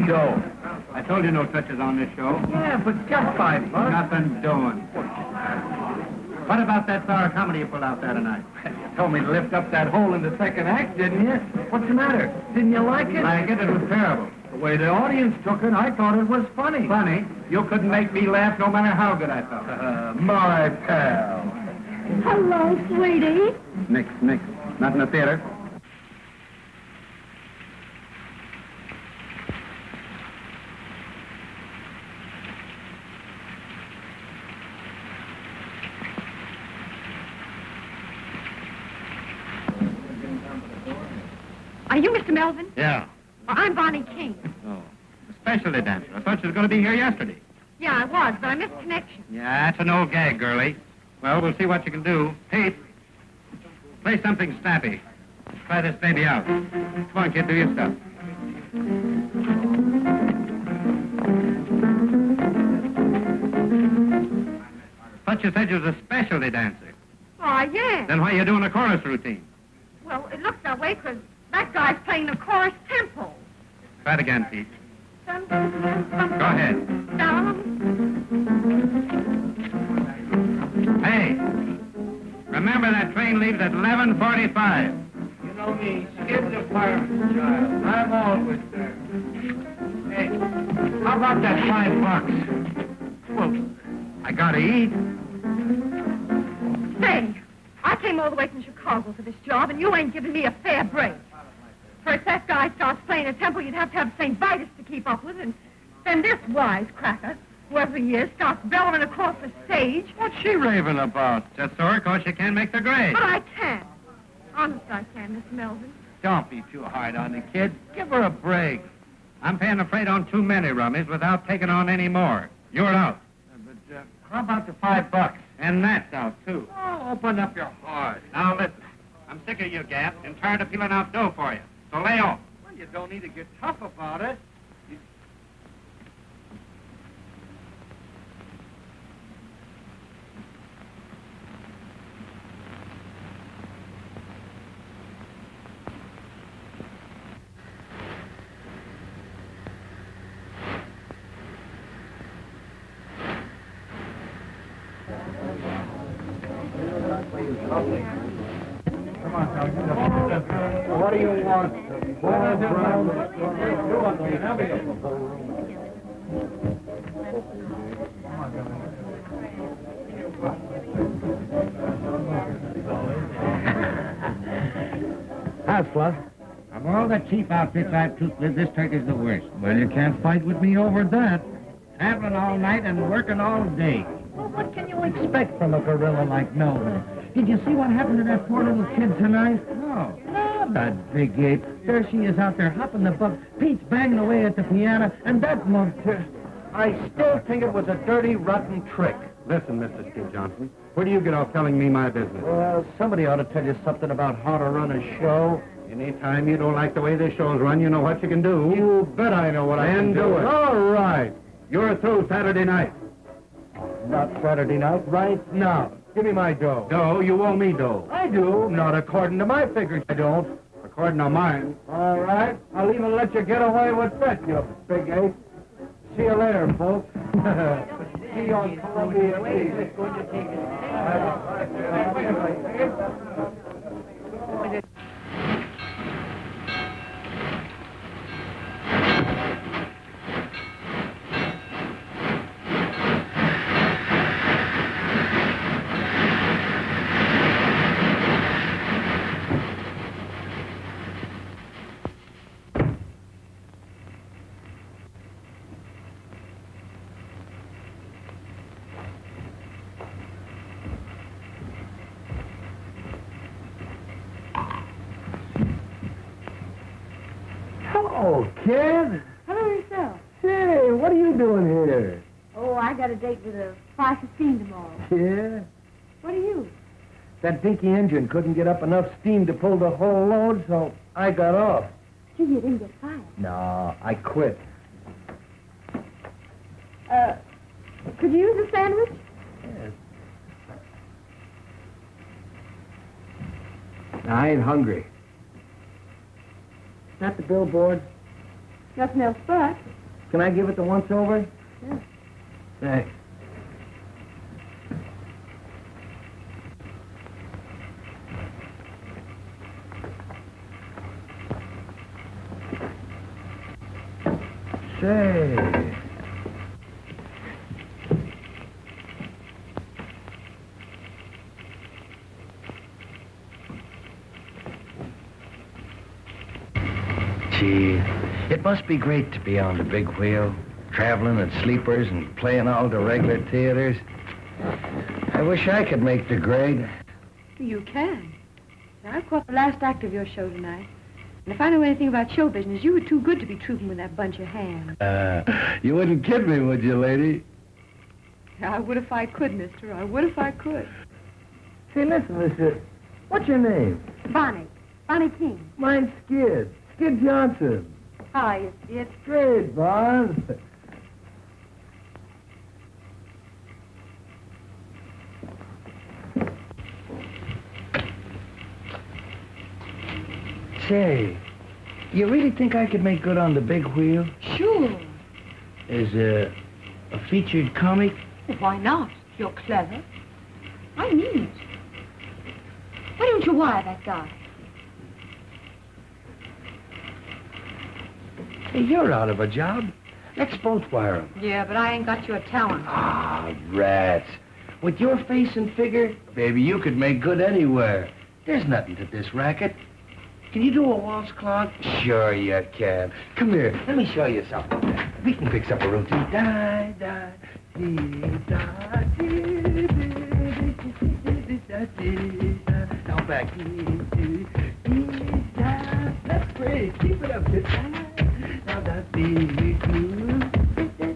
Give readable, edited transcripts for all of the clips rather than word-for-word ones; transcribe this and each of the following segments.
dough. I told you no touches on this show. Yeah, but just $5. Nothing doing. What about that sour comedy you pulled out there tonight? You told me to lift up that hole in the second act, didn't you? What's the matter? Didn't you like it? Like it? It was terrible. The way the audience took it, I thought it was funny. Funny? You couldn't make me laugh no matter how good I felt. My pal. Hello, sweetie. Nix. Not in the theater. Are you Mr. Melvin? Yeah. Well, I'm Bonnie King. Oh. A specialty dancer. I thought she was going to be here yesterday. Yeah, I was, but I missed connection. Yeah, that's an old gag, girlie. Well, we'll see what you can do. Pete, play something snappy. Try this baby out. Come on, kid, do your stuff. Thought you said you was a specialty dancer. Oh, yeah. Then why are you doing a chorus routine? Well, it looks that way because that guy's playing the chorus tempo. Try it again, Pete. Go Go ahead. Hey, remember that train leaves at 11:45. You know me, skip the fireman's child. I'm always there. Hey, how about that $5? Well, I gotta eat. Say, I came all the way from Chicago for this job, and you ain't giving me a fair break. First, that guy starts playing a tempo you'd have to have St. Vitus to keep up with, and then this wisecracker, whoever he is, starts bellowing across the stage. What's she raving about? Just so her cause she can't make the grade. But I can't. Honest, I can, Miss Melvin. Don't be too hard on the kid. Give her a break. I'm paying the freight on too many rummies without taking on any more. You're out. But how about the $5? And that's out, too. Oh, open up your heart. Now, listen. I'm sick of you, Gap, and tired of peeling out dough for you. So lay off. Well, you don't need to get tough about it. What do you want? Hustler. Of all the cheap outfits I've toothed with, this turkey's the worst. Well, you can't fight with me over that. Traveling all night and working all day. Well, what can you expect from a gorilla like Melvin? Did you see what happened to that poor little kid tonight? No. Oh, that big ape. There she is out there hopping the buck. Pete's banging away at the piano, and that mug... I still think it was a dirty, rotten trick. Listen, Mr. Steve Johnson, where do you get off telling me my business? Well, somebody ought to tell you something about how to run a show. Anytime you don't like the way this show's run, you know what you can do. You bet I know what I can do. All right. You're through Saturday night. Not Saturday night, right now. Give me my dough. Dough? You owe me dough. I do. Not according to my figures, I don't. According to mine. All right. I'll even let you get away with that, you big ape. See you later, folks. See you on Columbia Eve. Hello, kid. Hello yourself. Hey, what are you doing here? Oh, I got a date with a fly steam tomorrow. Yeah? What are you? That dinky engine couldn't get up enough steam to pull the whole load, so I got off. Gee, you didn't get fired. No, I quit. Could you use a sandwich? Yes. I ain't hungry. That the billboard? Nothing else but. Can I give it the once-over? Sure. Thanks. Say. Gee, it must be great to be on the big wheel, traveling in sleepers and playing all the regular theaters. I wish I could make the grade. You can. I caught the last act of your show tonight. And if I know anything about show business, you were too good to be trooping with that bunch of hams. You wouldn't kid me, would you, lady? I would if I could, mister. I would if I could. Say, listen, mister. What's your name? Bonnie. Bonnie King. Mine's Skid. Skid Johnson. Hi, it's Great, boss. Say, you really think I could make good on the big wheel? Sure. As a featured comic? Well, why not? You're clever. I need it. Why don't you wire that guy? Hey, you're out of a job. Let's both wire him. Yeah, but I ain't got your talent. Ah, rats. With your face and figure, baby, you could make good anywhere. There's nothing to this racket. Can you do a waltz clock? Sure you can. Come here, let me show you something. We can fix up a routine. Da, da, dee, da, dee, dee, dee, da, dee, da. Now back. Dee, dee, dee, da. That's great. Keep it up. Now that dee, dee,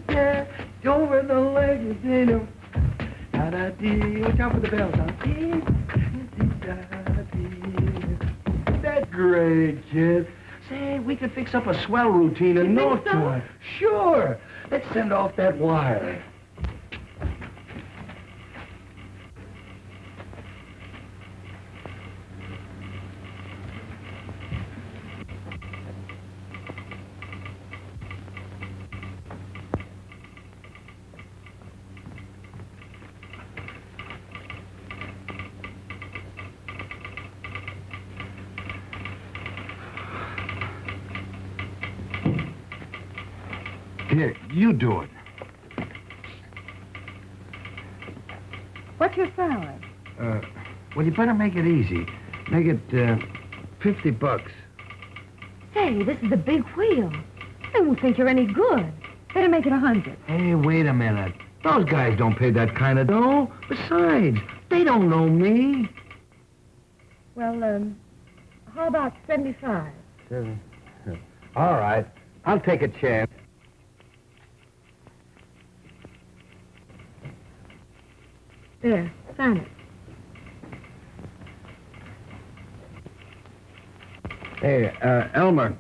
da. Over the legs, you know. Da, da, dee. Watch out for the bells. Da, dee, dee, da, dee. That's great, kid. Say, we could fix up a swell routine in no time. Sure. Let's send off that wire. Here, you do it. What's your salary? Well, you better make it easy. Make it, $50. Say, this is a big wheel. They won't think you're any good. Better make it 100. Hey, wait a minute. Those guys don't pay that kind of dough. Besides, they don't know me. Well, how about 75? All right. I'll take a chance. There, sign it. Hey, Elmer.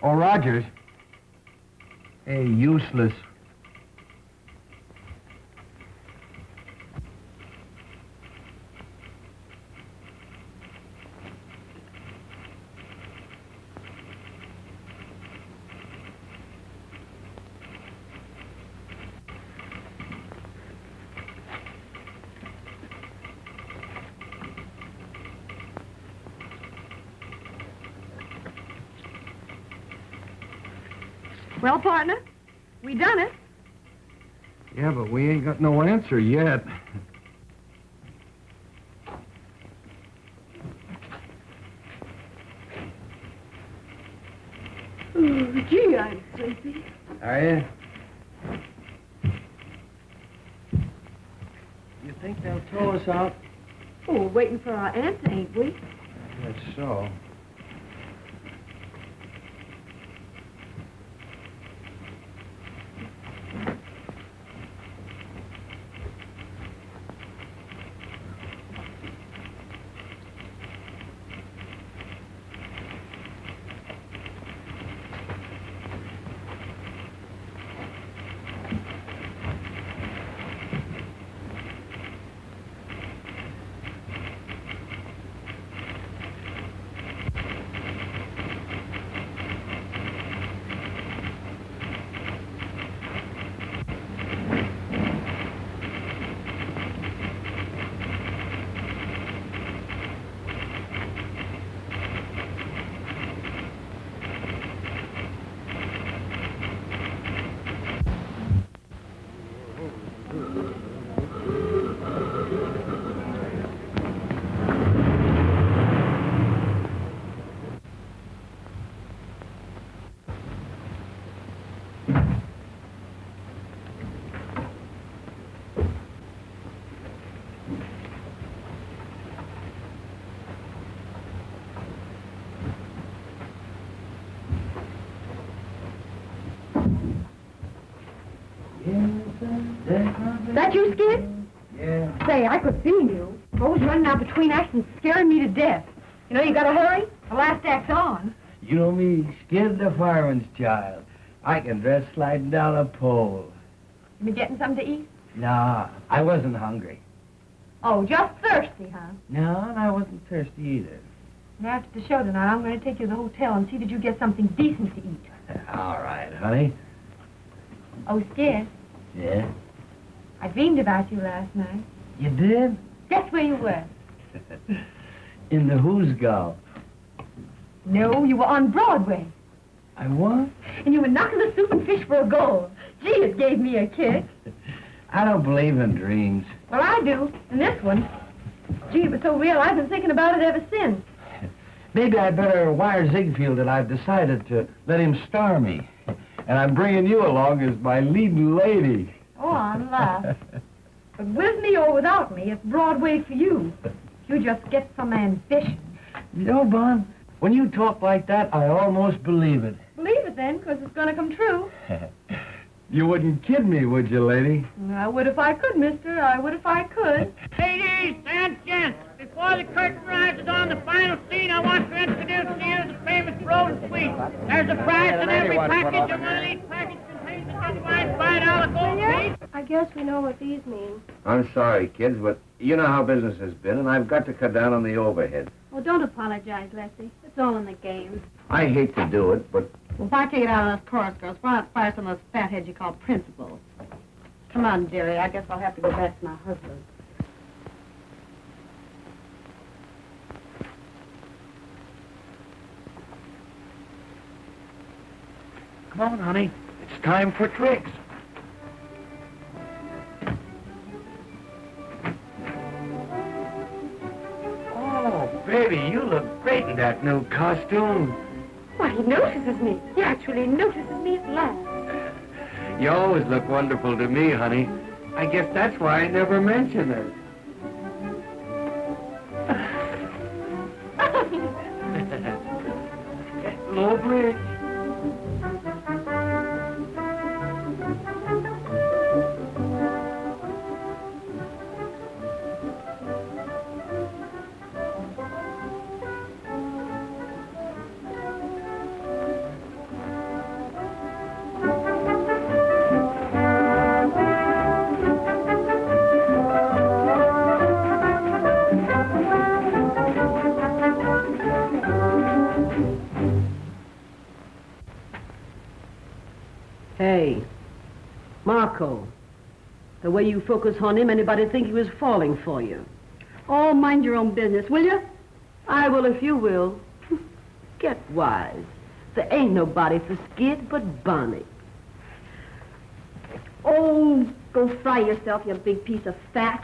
Or Rogers. Hey, useless. Well, partner, we done it. Yeah, but we ain't got no answer yet. Oh, gee, I'm sleepy. Are you? You think they'll throw us out? Oh, we're waiting for our answer, ain't we? That's so. That you, Skid? Yeah. Say, I could feel you. Always running out between acts and scaring me to death. You know, you gotta hurry. The last act's on. You know me, Skid the fireman's child. I can dress sliding down a pole. You been getting something to eat? Nah, I wasn't hungry. Oh, just thirsty, huh? No, and I wasn't thirsty either. And after the show tonight, I'm going to take you to the hotel and see that you get something decent to eat. All right, honey. Oh, Skid, Yeah? I dreamed about you last night. You did? Guess where you were? In the Who's Golf. No, you were on Broadway. I what? And you were knocking the soup and fish for a goal. Gee, it gave me a kick. I don't believe in dreams. Well, I do. And this one. Gee, it was so real, I've been thinking about it ever since. Maybe I'd better wire Ziegfeld that I've decided to let him star me. And I'm bringing you along as my leading lady. Oh, I'm laugh. But with me or without me, it's Broadway for you. You just get some ambition. You know, Bon, when you talk like that, I almost believe it. Believe it then, because it's going to come true. You wouldn't kid me, would you, lady? I would if I could, mister. I would if I could. Ladies and gents, before the curtain rises on the final scene, I want to introduce to you the famous Road Suite. There's a prize in every package, and one of these packages contains a genuine $5 gold piece. I guess we know what these mean. I'm sorry, kids, but you know how business has been, and I've got to cut down on the overhead. Well, don't apologize, Leslie. It's all in the game. I hate to do it, but Well, if I take it out of those chorus girls, why not fire some of those fatheads you call principals? Come on, dearie. I guess I'll have to go back to my husband. Come on, honey. It's time for tricks. Oh, baby, you look great in that new costume. Why, he notices me. He actually notices me at last. You always look wonderful to me, honey. I guess that's why I never mention it. Low bridge. Hey, Marco, the way you focus on him, anybody think he was falling for you? Oh, mind your own business, will you? I will if you will. Get wise. There ain't nobody for Skid but Bonnie. Oh, go fry yourself, you big piece of fat.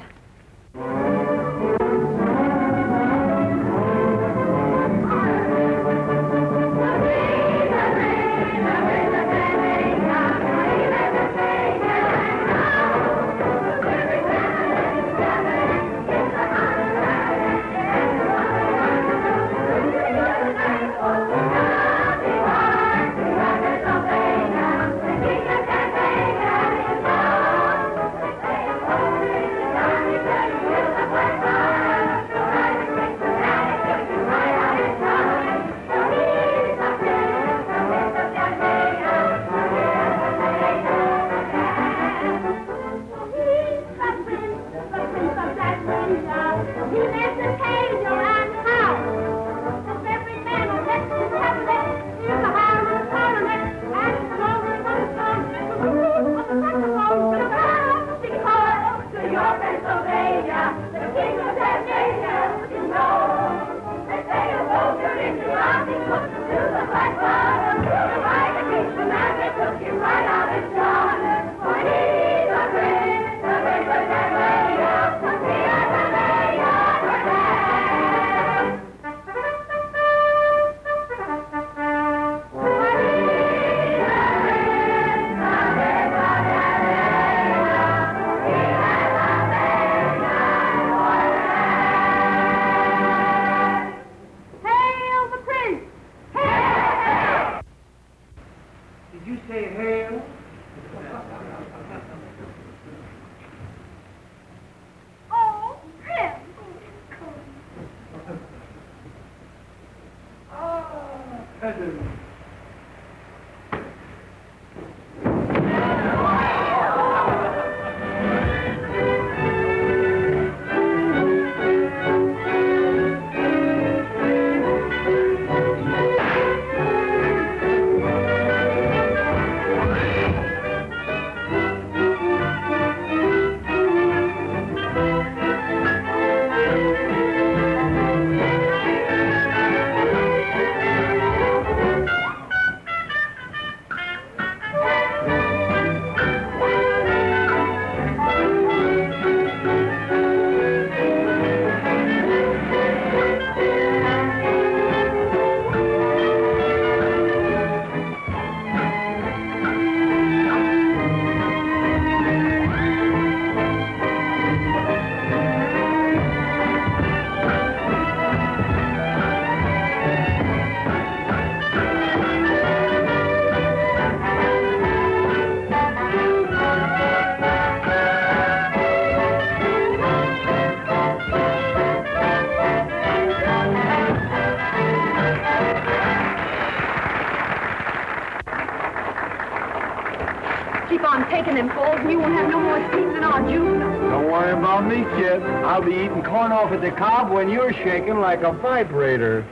Keep on taking them falls, and you won't have no more steams in our juice. Don't worry about me, kid. I'll be eating corn off at the cob when you're shaking like a vibrator.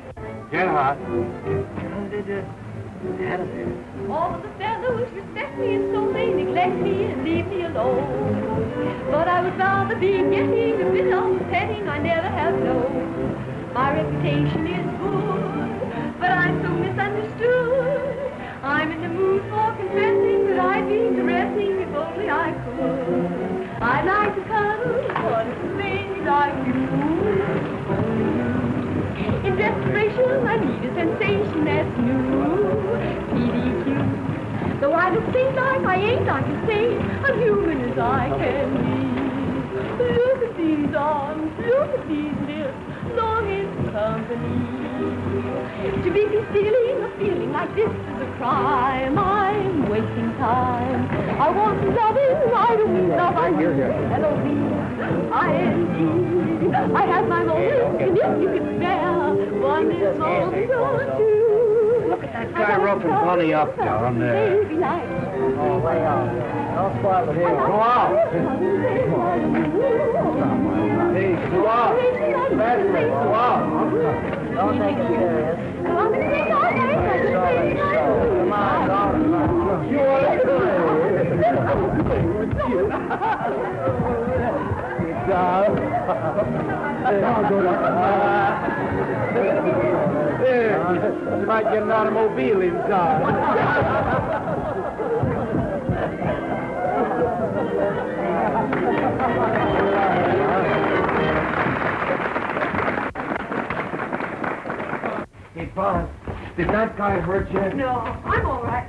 Get hot. All of the fellows respect me, and so they neglect me and leave me alone. But I would rather be getting a bit of petting I never have known. My reputation is good, but I'm so misunderstood. I'm in the mood for confessing that I'd be caressing if only I could. I'd like to cuddle one baby like you. In desperation, I need a sensation that's new. PDQ. Though I don't think like I ain't, I can say I'm human as I can be. Look at these arms, look at these lips, longing for company. To be concealing a feeling like this is a crime. I'm wasting time. I want loving, I don't mean love, I mean L-O-V-I-N-D. I have my moments, and if you can spare one little moment or two. Look at that guy roughing Bunny up down there. Oh, way out. Don't spoil it here. Go out. Hey, go out. Badman, go out. Don't take it serious. Come on, darling. You want you might get an automobile inside. Hey, Paul, did that guy hurt you? No, I'm all right.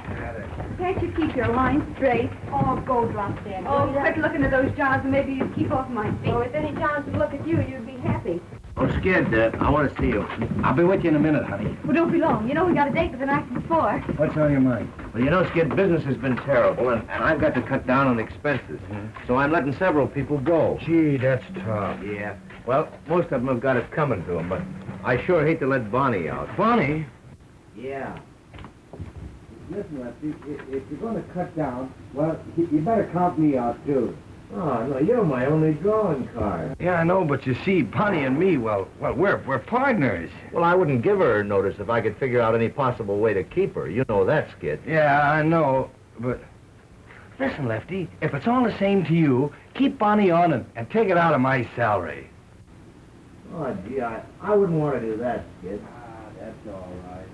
Can't you keep your line straight? Oh, go drop dead. Oh, quit looking at those jars and maybe you'd keep off my feet. Oh, if any chance to look at you, you'd be happy. I'm scared, Dad. I want to see you. I'll be with you in a minute, honey. Well, don't be long. You know we got a date with the night before. What's on your mind? Well, you know, Skid, business has been terrible, and I've got to cut down on expenses. So I'm letting several people go. Gee, that's tough. Yeah. Well, most of them have got it coming to them, but I sure hate to let Bonnie out. Bonnie? Yeah. Listen, Lefty, if you're going to cut down, well, you better count me out, too. Oh, no, you're my only drawing card. Yeah, I know, but you see, Bonnie and me, well, we're partners. Well, I wouldn't give her a notice if I could figure out any possible way to keep her. You know that, Skid. Yeah, I know, but... Listen, Lefty, if it's all the same to you, keep Bonnie on and take it out of my salary. Oh, gee, I wouldn't want to do that, Skid. That's all right.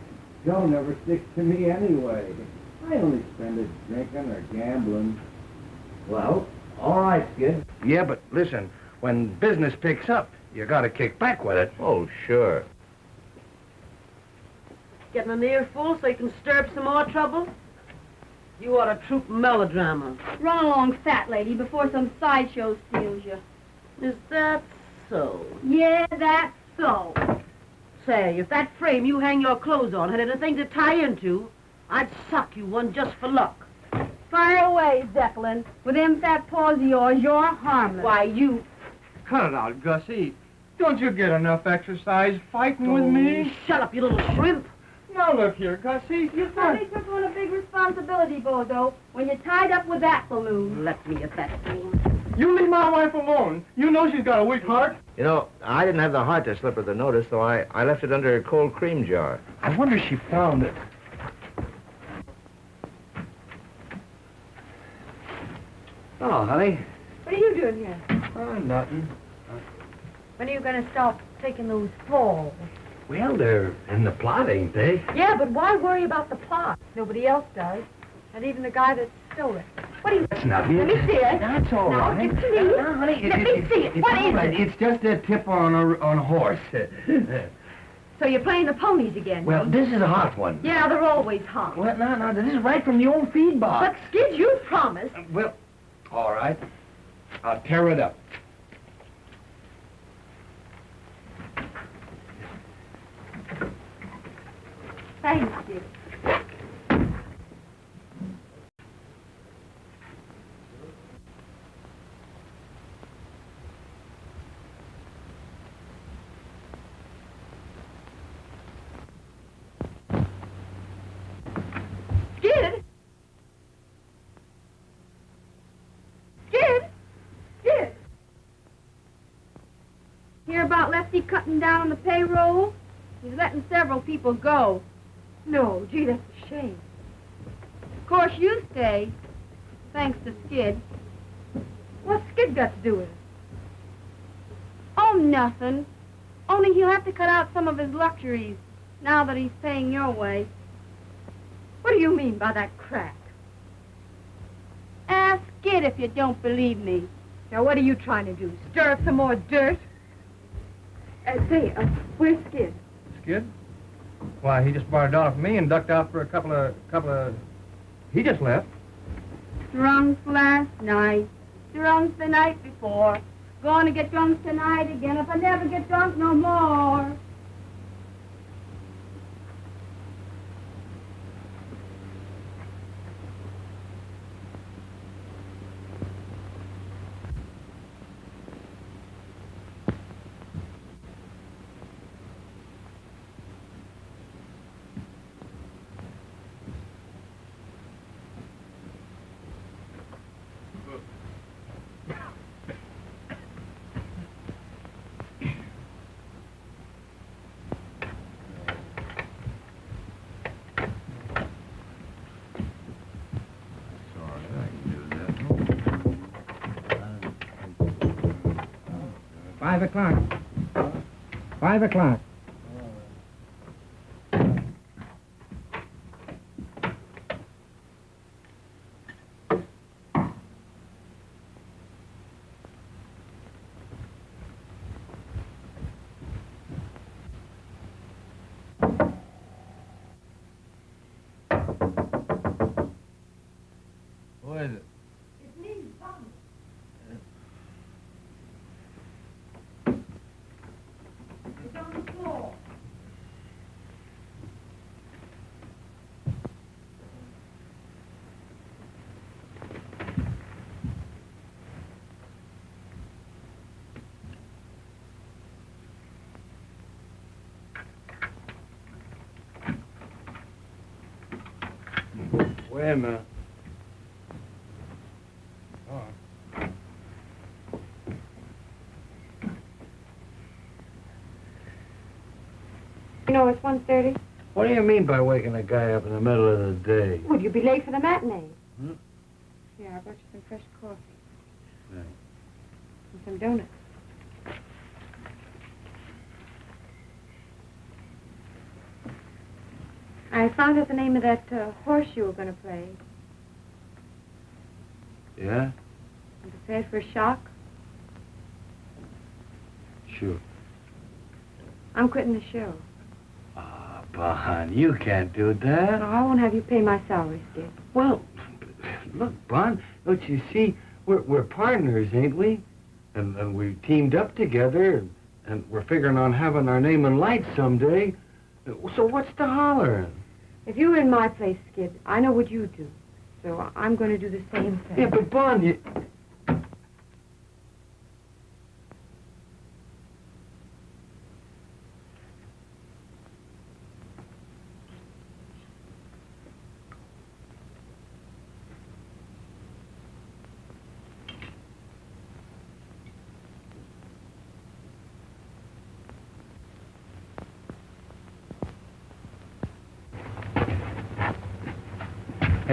Joe never sticks to me anyway. I only spend it drinking or gambling. Well, all right, Skid. Yeah, but listen, when business picks up, you gotta kick back with it. Oh, sure. Getting an earful so you can stir up some more trouble? You ought to troop melodrama. Run along, fat lady, before some sideshow steals you. Is that so? Yeah, that's so. Say, if that frame you hang your clothes on had anything to tie into, I'd sock you one just for luck. Fire away, Zeppelin. With them fat paws of yours, you're harmless. Why, you... Cut it out, Gussie. Don't you get enough exercise fighting with me? Shut up, you little shrimp. Now look here, Gussie. You finally took on a big responsibility, Bozo, when you tied up with that balloon. Let me at that fool. You leave my wife alone. You know she's got a weak heart. You know, I didn't have the heart to slip her the notice, so I left it under a cold cream jar. I wonder if she found it. Oh, honey. What are you doing here? Oh, nothing. When are you going to stop taking those falls? Well, they're in the plot, ain't they? Yeah, but why worry about the plot? Nobody else does. Not even the guy that stole it. What do you... That's nothing. Let me see it. That's all No, right. give it to me. No, honey, Let me see it. It's What all is right. it? It's just a tip on a horse. So you're playing the ponies again? Well, this is a hot one. Yeah, they're always hot. Well, no, this is right from the old feed box. But, Skid, you promised. Well, all right. I'll tear it up. Thanks, Skid. Skid? Skid? Skid? Hear about Lefty cutting down on the payroll? He's letting several people go. No, gee, that's a shame. Of course, you stay, thanks to Skid. What's Skid got to do with it? Oh, nothing. Only he'll have to cut out some of his luxuries now that he's paying your way. What do you mean by that crack? Ask Skid if you don't believe me. Now, what are you trying to do? Stir up some more dirt? Say, where's Skid? Skid? Why, he just borrowed $1 from me and ducked out for a couple of... He just left. Drunk last night. Drunk the night before. Going to get drunk tonight again if I never get drunk no more. $5. 5 o'clock. Who is it? It's me, Bobby. It's on the floor. Wait a minute. Oh. You know, it's 1:30. What do you mean by waking a guy up in the middle of the day? Would you be late for the matinee? Hmm? Yeah, I brought you some fresh coffee. Thanks. And some donuts. I found out the name of that horse you were going to play. Yeah? And prepared for a shock. Sure. I'm quitting the show. Ah, Bon, you can't do that. No, I won't have you pay my salary, Skid. Well, look, Bon, don't you see? We're partners, ain't we? And we teamed up together, and we're figuring on having our name in lights someday. So what's the holler? If you were in my place, Skid, I know what you do. So I'm going to do the same thing. Yeah, but Bon, you...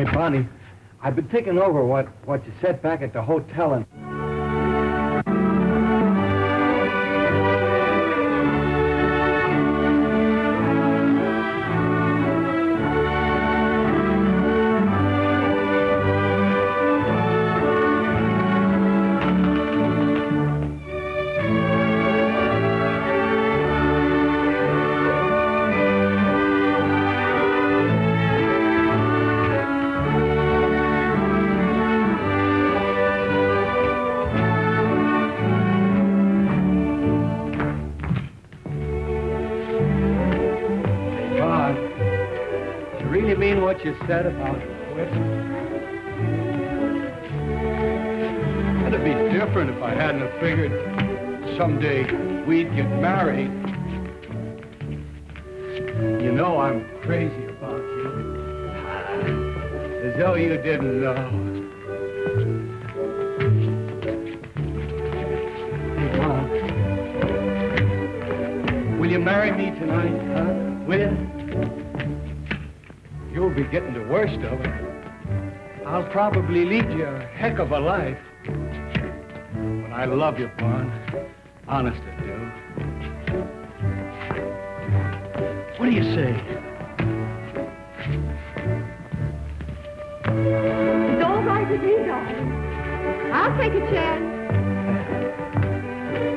Hey, Bonnie, I've been thinking over what you said back at the hotel and... What you said about quitting. It'd be different if I hadn't have figured someday we'd get married. You know I'm crazy about you. As though you didn't know. Hey, Mom. Will you marry me tonight, huh? Will you? You'll be getting the worst of it. I'll probably lead you a heck of a life. But I love you, Vaughn. Honest I do. What do you say? It's all right with me, darling. I'll take a chance.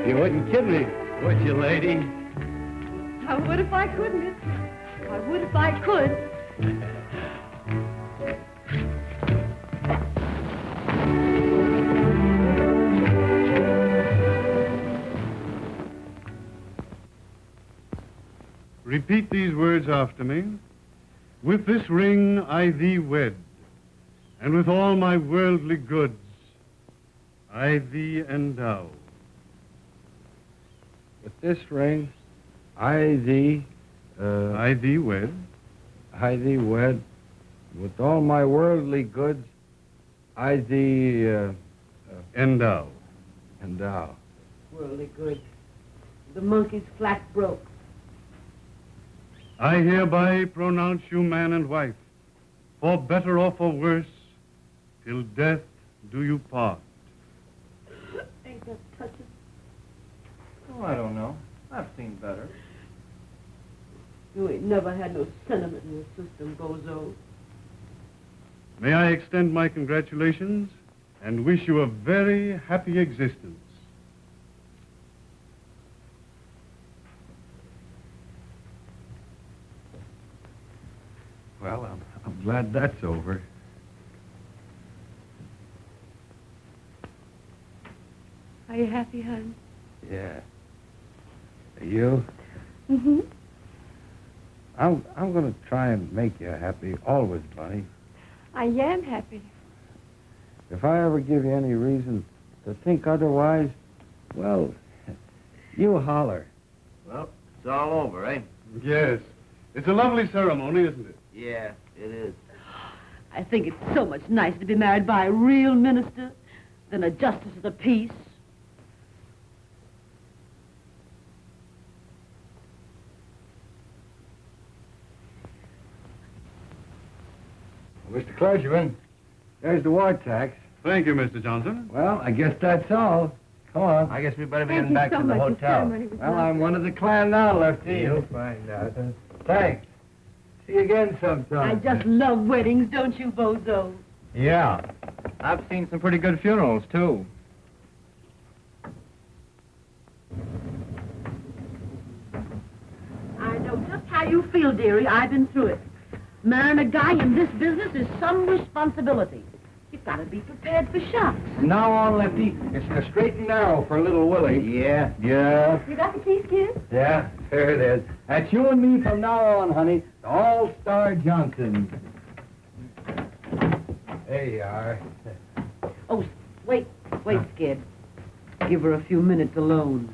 You wouldn't kid me, would you, lady? I would if I could, miss. I would if I could. Repeat these words after me. With this ring I thee wed, and with all my worldly goods I thee endow. With this ring, I thee wed. I thee wed. With all my worldly goods, I thee endow. Endow. Worldly good. The monkey's flat broke. I hereby pronounce you man and wife, for better or for worse, till death do you part. Ain't that touching? Oh, I don't know. I've seen better. You ain't never had no sentiment in your system, Bozo. May I extend my congratulations and wish you a very happy existence. Well, I'm glad that's over. Are you happy, hon? Yeah. Are you? Mm-hmm. I'm going to try and make you happy always, Bunny. I am happy. If I ever give you any reason to think otherwise, well, you holler. Well, it's all over, eh? Yes. It's a lovely ceremony, isn't it? Yeah, it is. I think it's so much nicer to be married by a real minister than a justice of the peace. Mr. Clergyman, there's the war tax. Thank you, Mr. Johnson. Well, I guess that's all. Come on. I guess we better be Thank getting you back so to the much. hotel. Well, I'm one of the clan now, Lefty. You'll find out. Thanks. See you again sometime. I just love weddings, don't you, Bozo? Yeah. I've seen some pretty good funerals, too. I know just how you feel, dearie. I've been through it. Marrying a guy in this business is some responsibility. You've got to be prepared for shocks. From now on, Lefty, it's the straight and narrow for little Willie. Yeah. Yeah. You got the keys, kid? Yeah, there it is. That's you and me from now on, honey. The All-Star Johnson. There you are. Oh, wait, Skid. Give her a few minutes alone.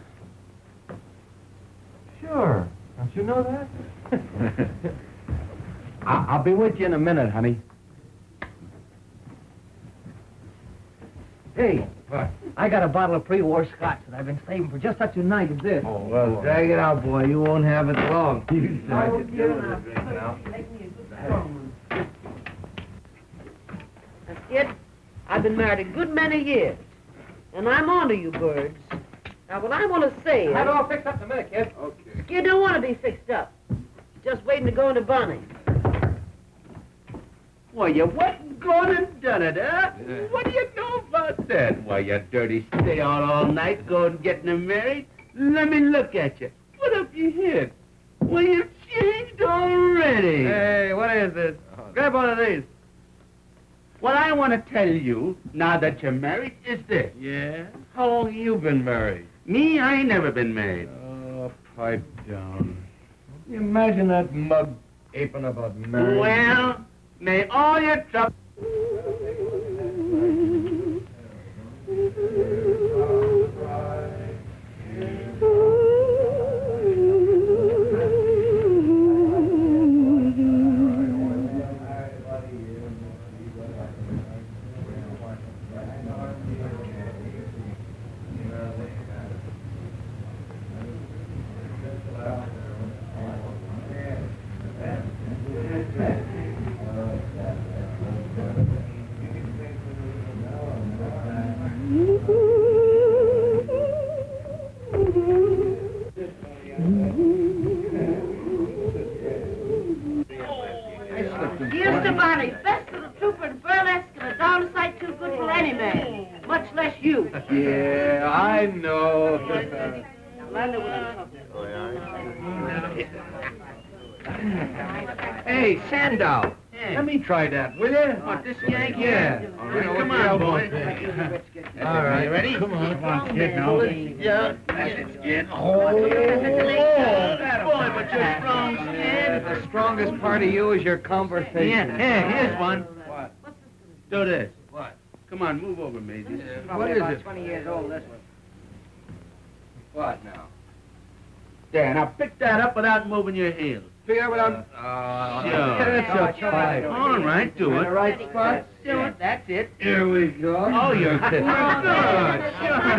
Sure. Don't you know that? I'll be with you in a minute, honey. Hey, I got a bottle of pre-war scotch that I've been saving for just such a night as this. Oh, well, drag it out, boy. You won't have it long. You start to dear, drink now. Make me a good strong one. Skid. I've been married a good many years. And I'm on to you, birds. Now, what I want to say is... Have it all fixed up in a minute, kid. Okay. Skid don't want to be fixed up. He's just waiting to go into Bonnie. Why, you went and gone and done it, huh? What do you know about that? Why, you dirty stay out all night going and getting them married? Let me look at you. What up your head? Well, you've changed already. Hey, what is this? Grab one of these. What I want to tell you, now that you're married, is this. Yeah? How long have you been married? Me, I ain't never been married. Oh, pipe down. You imagine that mug aping about marriage? Well, may all your trouble... Here's to Bonnie, best of the trooper and burlesque and a darn sight too good for any man, much less you. Yeah, I know. Landa was Hey, Sandow, let me try that, will you? What, this yank? Yeah. All right, come on, boy. All right. You ready? Come on, kid, now. Yeah. That's it, Skid. Oh, boy, but you're strong, Skid. The strongest part of you is your conversation. Yeah, here, here's one. What? Do this. What? Come on, move over, Maisie. What is it? 20 years old, this one. What now? There, now pick that up without moving your heels. Figure out what I'm... Sure. That's a pipe. All right, do it. The right spot? Do it. That's it. Here we go. Oh, you're good. I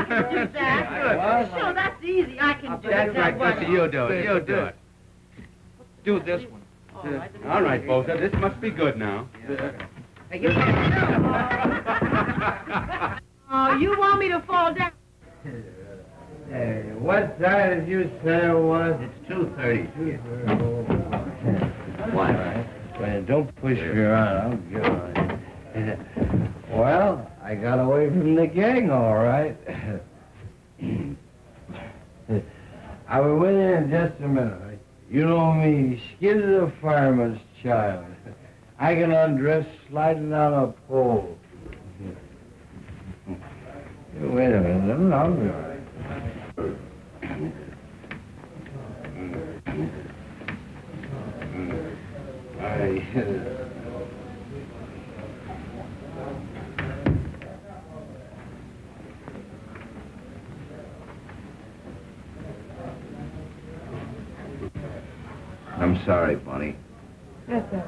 can do that. Sure, that's easy. I can do That's it. right, Gussie. You do it. You do it. Do this one. All right, Bolter. This must be good now. Oh, you want me to fall down? Hey, what time did you say it was? It's 2:30. What? Well, don't push me around. I'll get on it. Well, I got away from the gang, all right. I'll be with you in just a minute. You know me, Skid is a fireman's child. I can undress sliding on a pole. Wait a minute, I'll be all right. I'm sorry, Bonnie. That's all right.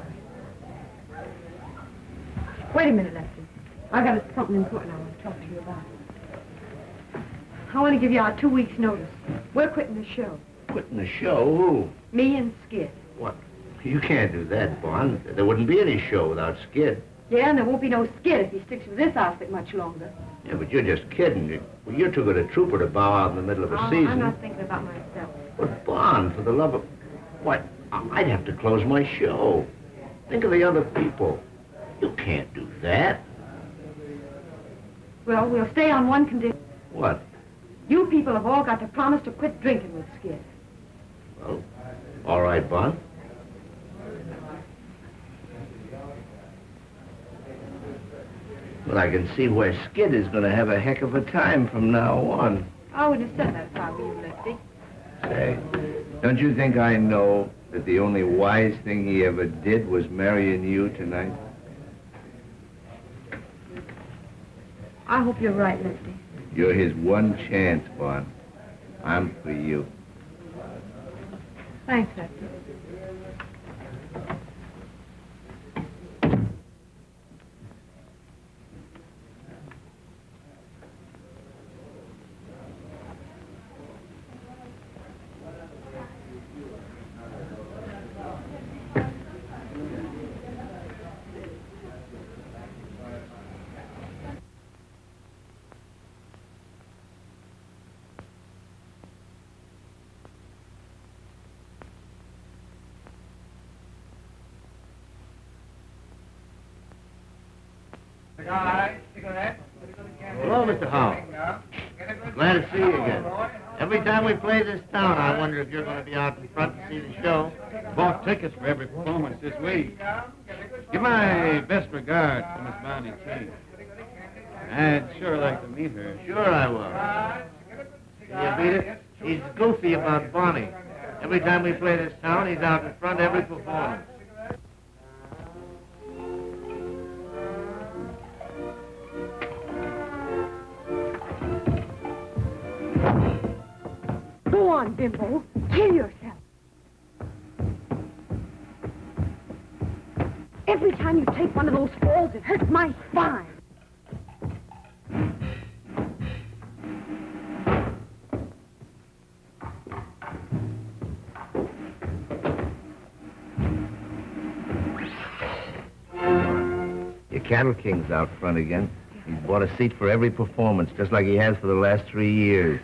Wait a minute, Lefty. I got something important I want to talk to you about. I want to give you our 2 weeks' notice. We're quitting the show. Quitting the show? Who? Me and Skid. What? You can't do that, Bond. There wouldn't be any show without Skid. Yeah, and there won't be no Skid if he sticks with this outfit much longer. Yeah, but you're just kidding. Well, you're too good a trooper to bow out in the middle of a season. I'm not thinking about myself. But, Bond, for the love of... What? I'd have to close my show. Think of the other people. You can't do that. Well, we'll stay on one condition. What? You people have all got to promise to quit drinking with Skid. Well, all right, Bond. Well, I can see where Skid is going to have a heck of a time from now on. I wouldn't have said that if I were you, Lefty. Say, don't you think I know that the only wise thing he ever did was marrying you tonight? I hope you're right, Lefty. You're his one chance, Bond. I'm for you. Thanks, Lefty. Hello, Mr. Howell. Glad to see you again. Every time we play this town, I wonder if you're going to be out in front to see the show. Bought tickets for every performance this week. Give my best regards to Miss Bonnie King. I'd sure like to meet her. Sure I will. Can you beat it? He's goofy about Bonnie. Every time we play this town, he's out in front every performance. Go on, Bimbo. Kill yourself. Every time you take one of those falls, it hurts my spine. Your Cattle King's out front again. He's bought a seat for every performance, just like he has for the last 3 years.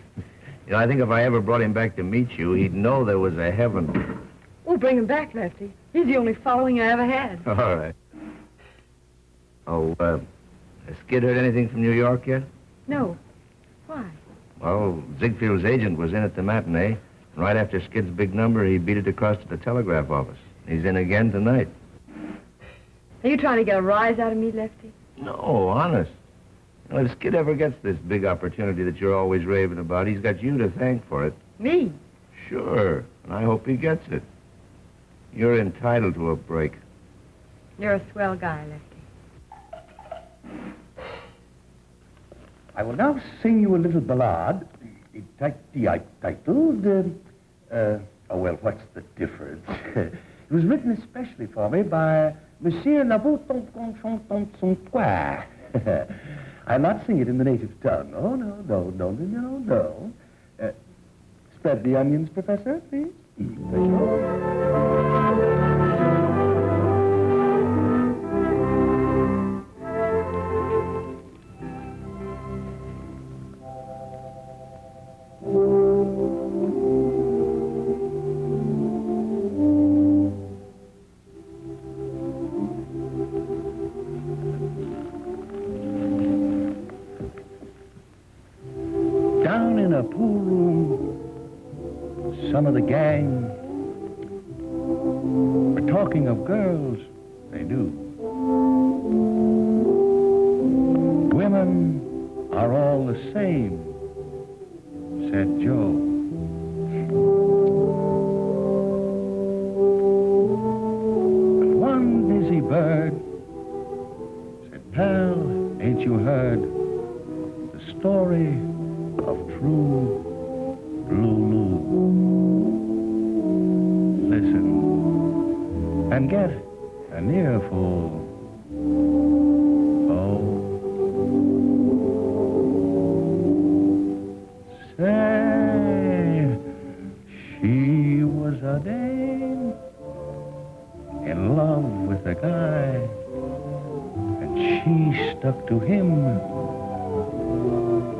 You know, I think if I ever brought him back to meet you, he'd know there was a heaven. We'll bring him back, Lefty. He's the only following I ever had. All right. Oh, has Skid heard anything from New York yet? No. Why? Well, Ziegfield's agent was in at the matinee. And right after Skid's big number, he beat it across to the telegraph office. He's in again tonight. Are you trying to get a rise out of me, Lefty? No, honest. You know, if Skid ever gets this big opportunity that you're always raving about, he's got you to thank for it. Me? Sure, and I hope he gets it. You're entitled to a break. You're a swell guy, Lefty. I will now sing you a little ballad titled, well, what's the difference? It was written especially for me by Monsieur Lavaux-Tonton-Tonton-Tonton. I'll not sing it in the native tongue. Oh, no. Spread the onions, Professor, please. Thank you. Down in a pool room, some of the gang were talking of girls they knew. Women are all the same, said Joe. But one busy bird said, pal, ain't you heard the story of true Lulu? Listen and get an earful. Oh, say, she was a dame in love with a guy, and she stuck to him,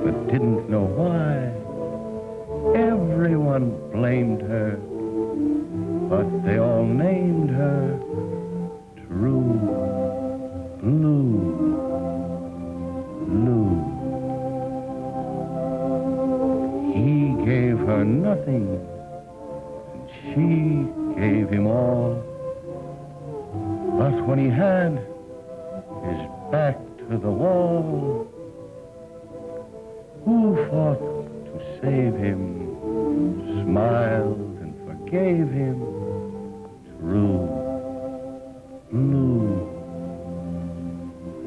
but didn't know why. Everyone blamed her, but they all named her True Blue Lou. He gave her nothing, and she gave him all. But when he had his back to the wall, who fought to save him, smiled and forgave him? True Blue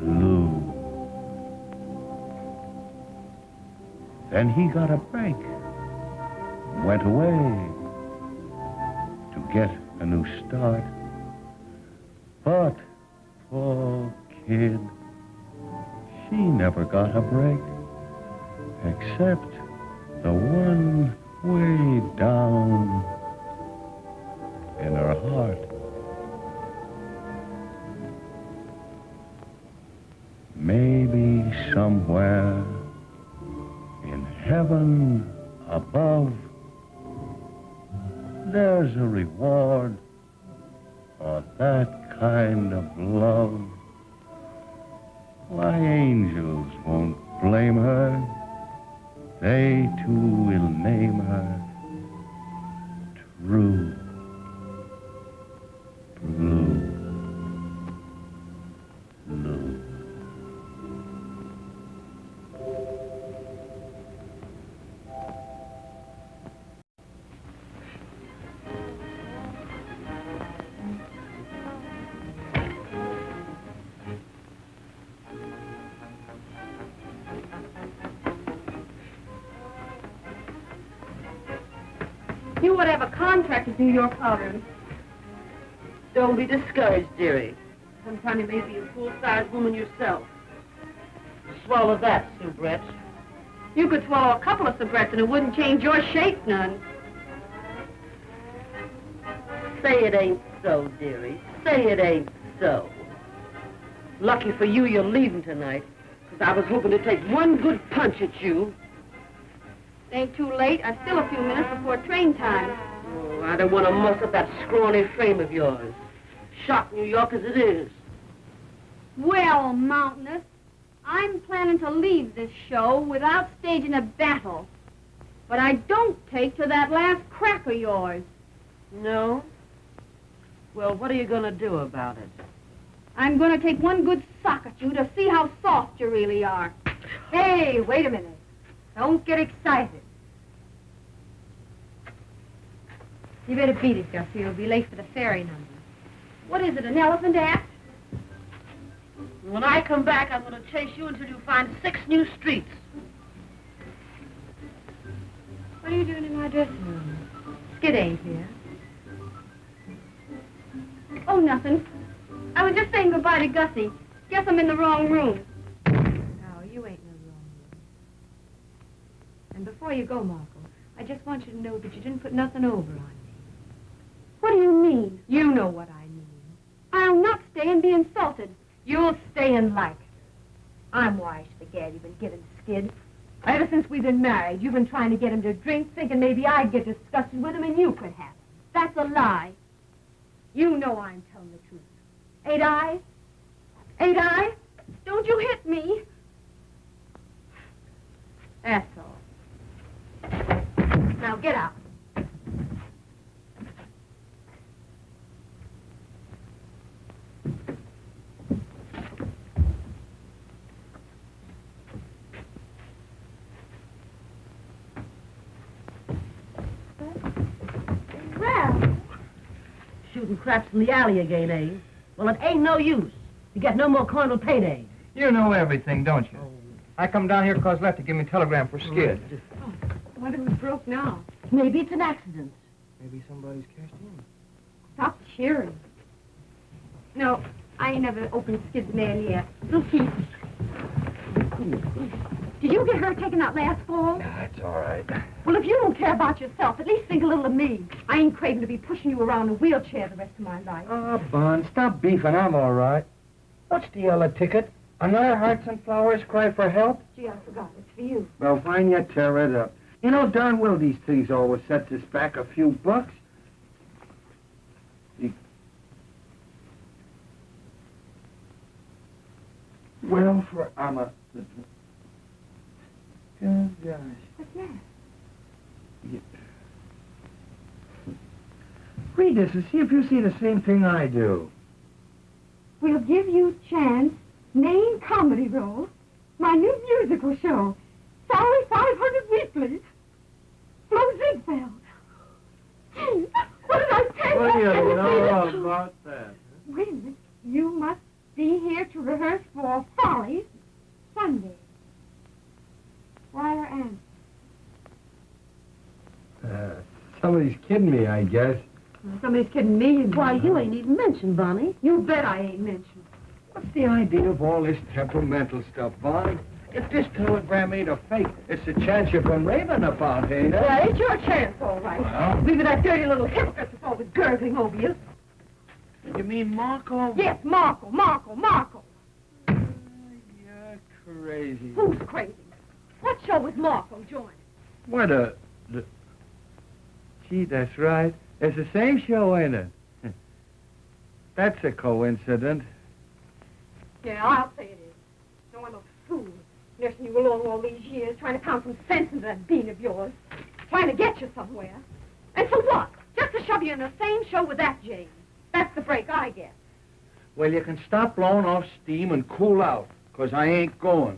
Lou. Then he got a break, went away to get a new start. But poor kid, she never got a break, except the one way down in her heart. Maybe somewhere in heaven above, there's a reward for that kind of love. Why, angels won't blame her. They too will name her True Blue. You would have a contract to do your powdering. Don't be discouraged, dearie. Sometime you may be a full-sized woman yourself. Swallow that, soubrette. You could swallow a couple of soubrettes and it wouldn't change your shape none. Say it ain't so, dearie. Say it ain't so. Lucky for you, you're leaving tonight, because I was hoping to take one good punch at you. Ain't too late. I've still a few minutes before train time. Oh, I don't want to muss up that scrawny frame of yours. Shock New York as it is. Well, Mountainous, I'm planning to leave this show without staging a battle. But I don't take to that last crack of yours. No? Well, what are you going to do about it? I'm going to take one good sock at you to see how soft you really are. Hey, wait a minute. Don't get excited. You better beat it, Gussie. You'll be late for the ferry number. What is it, an elephant act? When I come back, I'm going to chase you until you find 6 new streets. What are you doing in my dressing room? Skid ain't here. Oh, nothing. I was just saying goodbye to Gussie. Guess I'm in the wrong room. No, you ain't in the wrong room. And before you go, Marco, I just want you to know that you didn't put nothing over on me. What do you mean? You know what I mean. I'll not stay and be insulted. You'll stay and like it. I'm wise to the gad you've been giving Skid. Ever since we've been married, you've been trying to get him to drink, thinking maybe I'd get disgusted with him and you could have him. That's a lie. You know I'm telling the truth. Ain't I? Ain't I? Don't you hit me. That's all. Now get out. Well, Shooting craps in the alley again, eh? Well, it ain't no use. You get no more coin till payday. You know everything, don't you? I come down here because Lefty gave me a telegram for Skid. I wonder who's broke now. Maybe it's an accident. Maybe somebody's cashed in. Stop cheering. No, I ain't never opened Skid's mail yet. We'll see. Did you get her taken out last fall? That's all right. Well, if you don't care about yourself, at least think a little of me. I ain't craving to be pushing you around in a wheelchair the rest of my life. Oh, Bon, stop beefing. I'm all right. What's the yellow ticket? Another Hearts and Flowers cry for help? Gee, I forgot. It's for you. Well, fine, you tear it up. You know darn well these things always sets us back a few bucks. Well, for Amma. Oh, gosh. What's that? Read this and see if you see the same thing I do. We'll give you chance, main comedy role, my new musical show, salary 500 weekly, Flo Ziegfeld. Gee, what did I tell What do you you? know about that? Wait a minute. You must be here to rehearse for Follies Sunday. Wire Ann. Somebody's kidding me, I guess. Somebody's kidding me. Why, you ain't even mentioned, Bonnie. You bet I ain't mentioned. What's the idea of all this temperamental stuff, Bonnie? If this telegram ain't a fake, it's a chance you've been raving about, ain't it? Well, it's your chance, all right. Well? Leave it that dirty little hypocrite that's always gurgling over you. You mean Marco? Yes, Marco. You're crazy. Who's crazy? What show was Marco joining? What a... Gee, that's right. It's the same show, ain't it? That's a coincidence. Yeah, I'll say it is. Nursing you along all these years, trying to pound some sense into that bean of yours. Trying to get you somewhere. And for what? Just to shove you in the same show with that Jane. That's the break I get. Well, you can stop blowing off steam and cool out, 'cause I ain't going.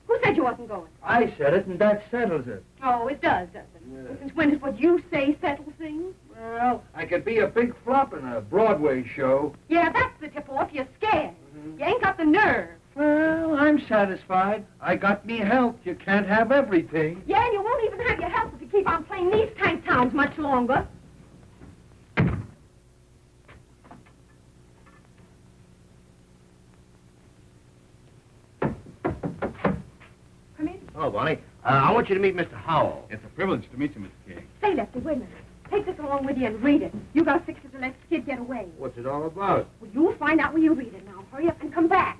Who said you wasn't going? I said it, and that settles it. Oh, it does, doesn't it? And since when does what you say settle things? Well, I could be a big flop in a Broadway show. Yeah, that's the tip-off. You're scared. You ain't got the nerve. Well, I'm satisfied. I got me health. You can't have everything. Yeah, and you won't even have your health if you keep on playing these tank towns much longer. Come in. Oh, Bonnie. I want you to meet Mr. Howell. It's a privilege to meet you, Mr. King. Say, Lefty, wait a minute. Take this along with you and read it. You gotta fix it to let Skid get away. What's it all about? Well, you'll find out when you read it now. Hurry up and come back.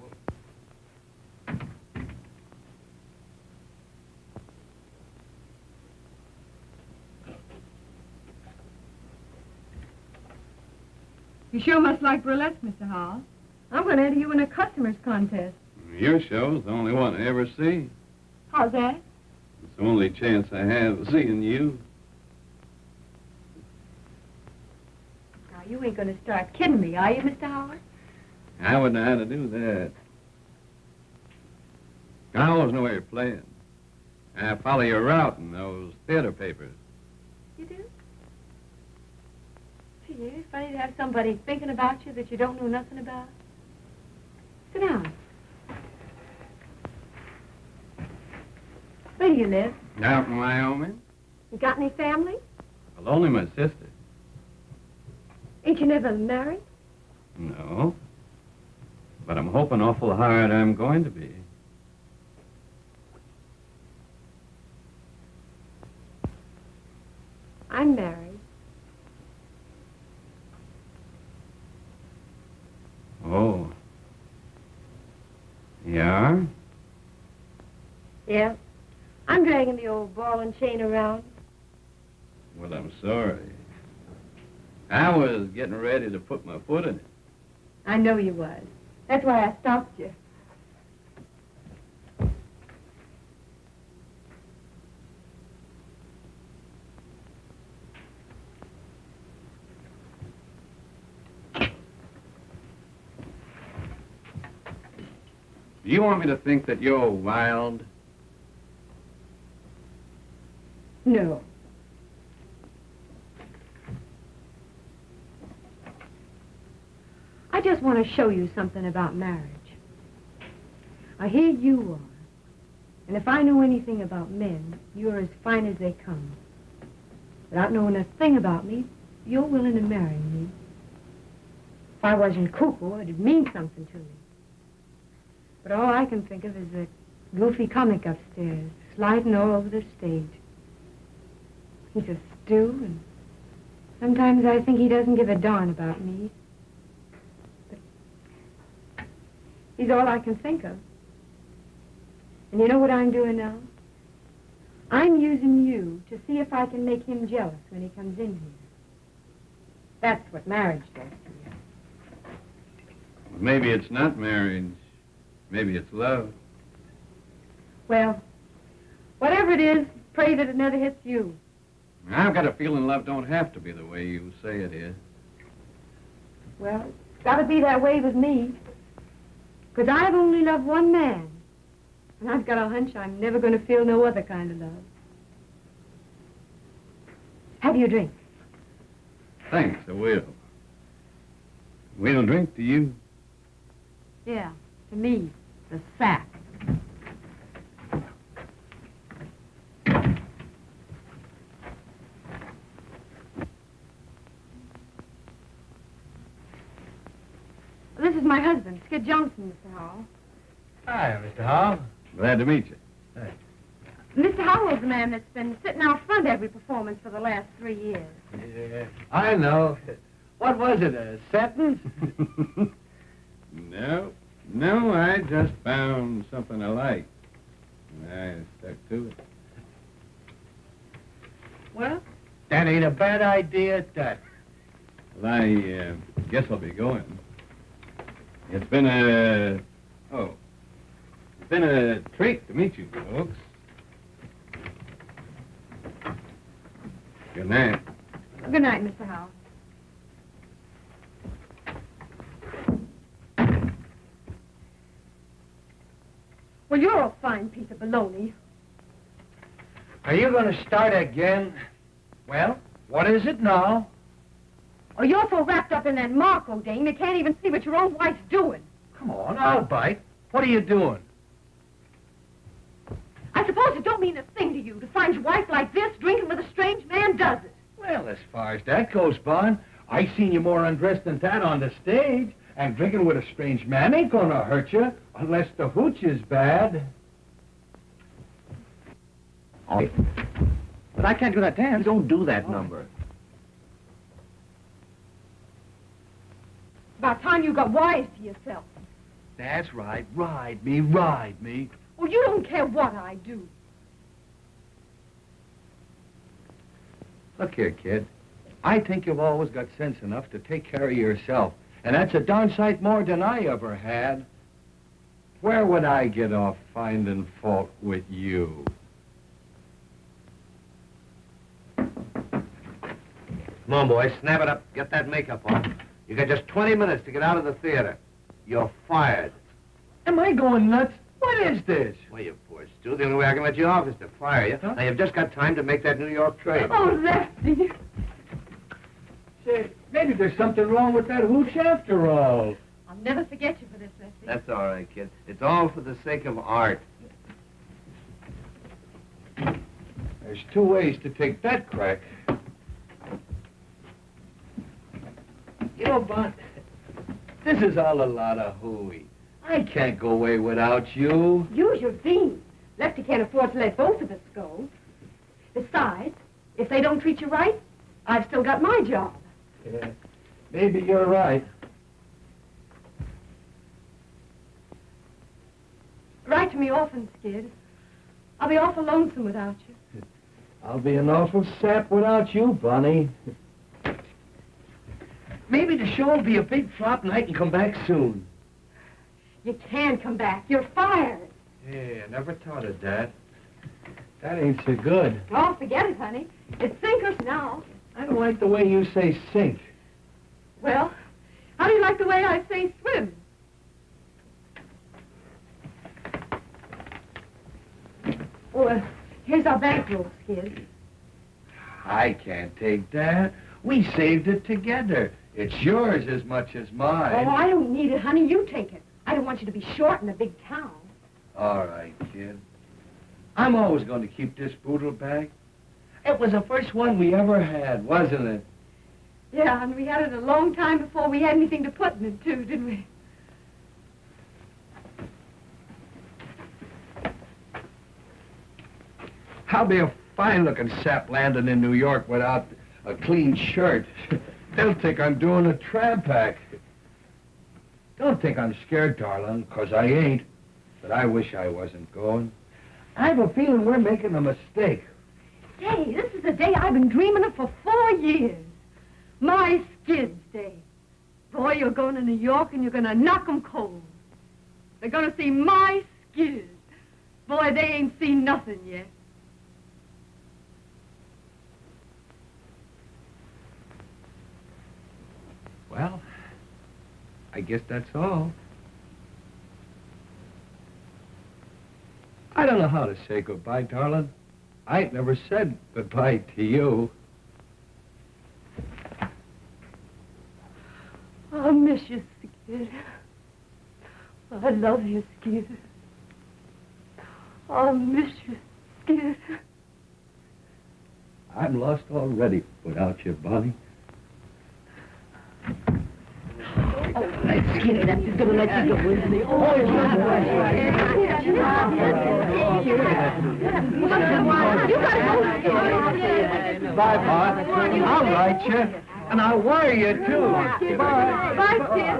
You sure must like burlesque, Mr. Hall. I'm going to enter you in a customer's contest. Your show's the only one I ever see. How's that? It's the only chance I have of seeing you. Now, you ain't going to start kidding me, are you, Mr. Howard? I wouldn't know how to do that. I always know where you're playing. I follow your route in those theater papers. You do? Gee, it's funny to have somebody thinking about you that you don't know nothing about. Sit down. Where do you live? Out in Wyoming? You got any family? Well, only my sister. Ain't you never married? No. But I'm hoping awful hard I'm going to be. I'm married. Oh. Yeah? Yeah. I'm dragging the old ball and chain around. Well, I'm sorry. I was getting ready to put my foot in it. I know you was. That's why I stopped you. Do you want me to think that you're wild? No. I just want to show you something about marriage. Here you are. And if I know anything about men, you're as fine as they come. Without knowing a thing about me, you're willing to marry me. If I wasn't cuckoo, it'd mean something to me. But all I can think of is the goofy comic upstairs, sliding all over the stage. He's a stew, and sometimes I think he doesn't give a darn about me. But he's all I can think of. And you know what I'm doing now? I'm using you to see if I can make him jealous when he comes in here. That's what marriage does to you. Well, maybe it's not marriage. Maybe it's love. Well, whatever it is, pray that it never hits you. I've got a feeling love don't have to be the way you say it is. Well, it's got to be that way with me. Because I've only loved one man. And I've got a hunch I'm never going to feel no other kind of love. Have you a drink? Thanks, I will. We'll drink to you. Yeah, to me, the sack. This is my husband, Skid Johnson, Mr. Howell. Hi, Mr. Howell. Glad to meet you. Mr. Howell's the man that's been sitting out front every performance for the last 3 years. Yeah, I know. What was it, a sentence? No, I just found something I liked. And I stuck to it. Well? That ain't a bad idea at that. Well, I guess I'll be going. It's been a... Oh. It's been a treat to meet you folks. Good night. Good night, Mr. Howard. Well, you're a fine piece of baloney. Are you going to start again? Well, what is it now? Oh, you're so wrapped up in that Marco dame, you can't even see what your own wife's doing. Come on, I'll bite. What are you doing? I suppose it don't mean a thing to you to find your wife like this drinking with a strange man, does it? Well, as far as that goes, Bon, I seen you more undressed than that on the stage. And drinking with a strange man ain't gonna hurt you, unless the hooch is bad. Oh. But I can't do that dance. You don't do that number. About time you got wise to yourself. That's right. Ride me, ride me. Well, you don't care what I do. Look here, kid. I think you've always got sense enough to take care of yourself. And that's a darn sight more than I ever had. Where would I get off finding fault with you? Come on, boys, snap it up. Get that makeup on. You got just 20 minutes to get out of the theater. You're fired. Am I going nuts? What is this? Well, you poor Stu. The only way I can let you off is to fire you. Now, you've just got time to make that New York trade. Oh, Lefty. Say, maybe there's something wrong with that hooch after all. I'll never forget you for this, Lefty. That's all right, kid. It's all for the sake of art. There's two ways to take that crack. You know, Bon, this is all a lot of hooey. I can't go away without you. Use your beans. Lefty can't afford to let both of us go. Besides, if they don't treat you right, I've still got my job. Yeah, maybe you're right. Write to me often, Skid. I'll be awful lonesome without you. I'll be an awful sap without you, Bonnie. Maybe the show will be a big flop and I can come back soon. You can come back. You're fired. Yeah, I never thought of that. That ain't so good. Oh, forget it, honey. It's sinkers now. I don't like the way you say sink. Well, how do you like the way I say swim? Oh, here's our bankroll, Skid. I can't take that. We saved it together. It's yours as much as mine. Oh, I don't need it, honey. You take it. I don't want you to be short in a big town. All right, kid. I'm always going to keep this boodle bag. It was the first one we ever had, wasn't it? Yeah, and we had it a long time before we had anything to put in it, too, didn't we? I'll be a fine-looking sap landing in New York without a clean shirt. They'll think I'm doing a tramp act. Don't think I'm scared, darling, 'cause I ain't. But I wish I wasn't going. I have a feeling we're making a mistake. Say, this is the day I've been dreaming of for 4 years. My Skid's Day. Boy, you're going to New York and you're going to knock 'em cold. They're going to see my Skid. Boy, they ain't seen nothing yet. Well, I guess that's all. I don't know how to say goodbye, darling. I ain't never said goodbye to you. I'll miss you, Skid. I love you, Skid. I'll miss you, Skid. I'm lost already without you, Bonnie. Skid, that's just gonna let you go, isn't he? Bye, Bon. I'll write you, and I'll wire you, too. Bye. Bye, Skid.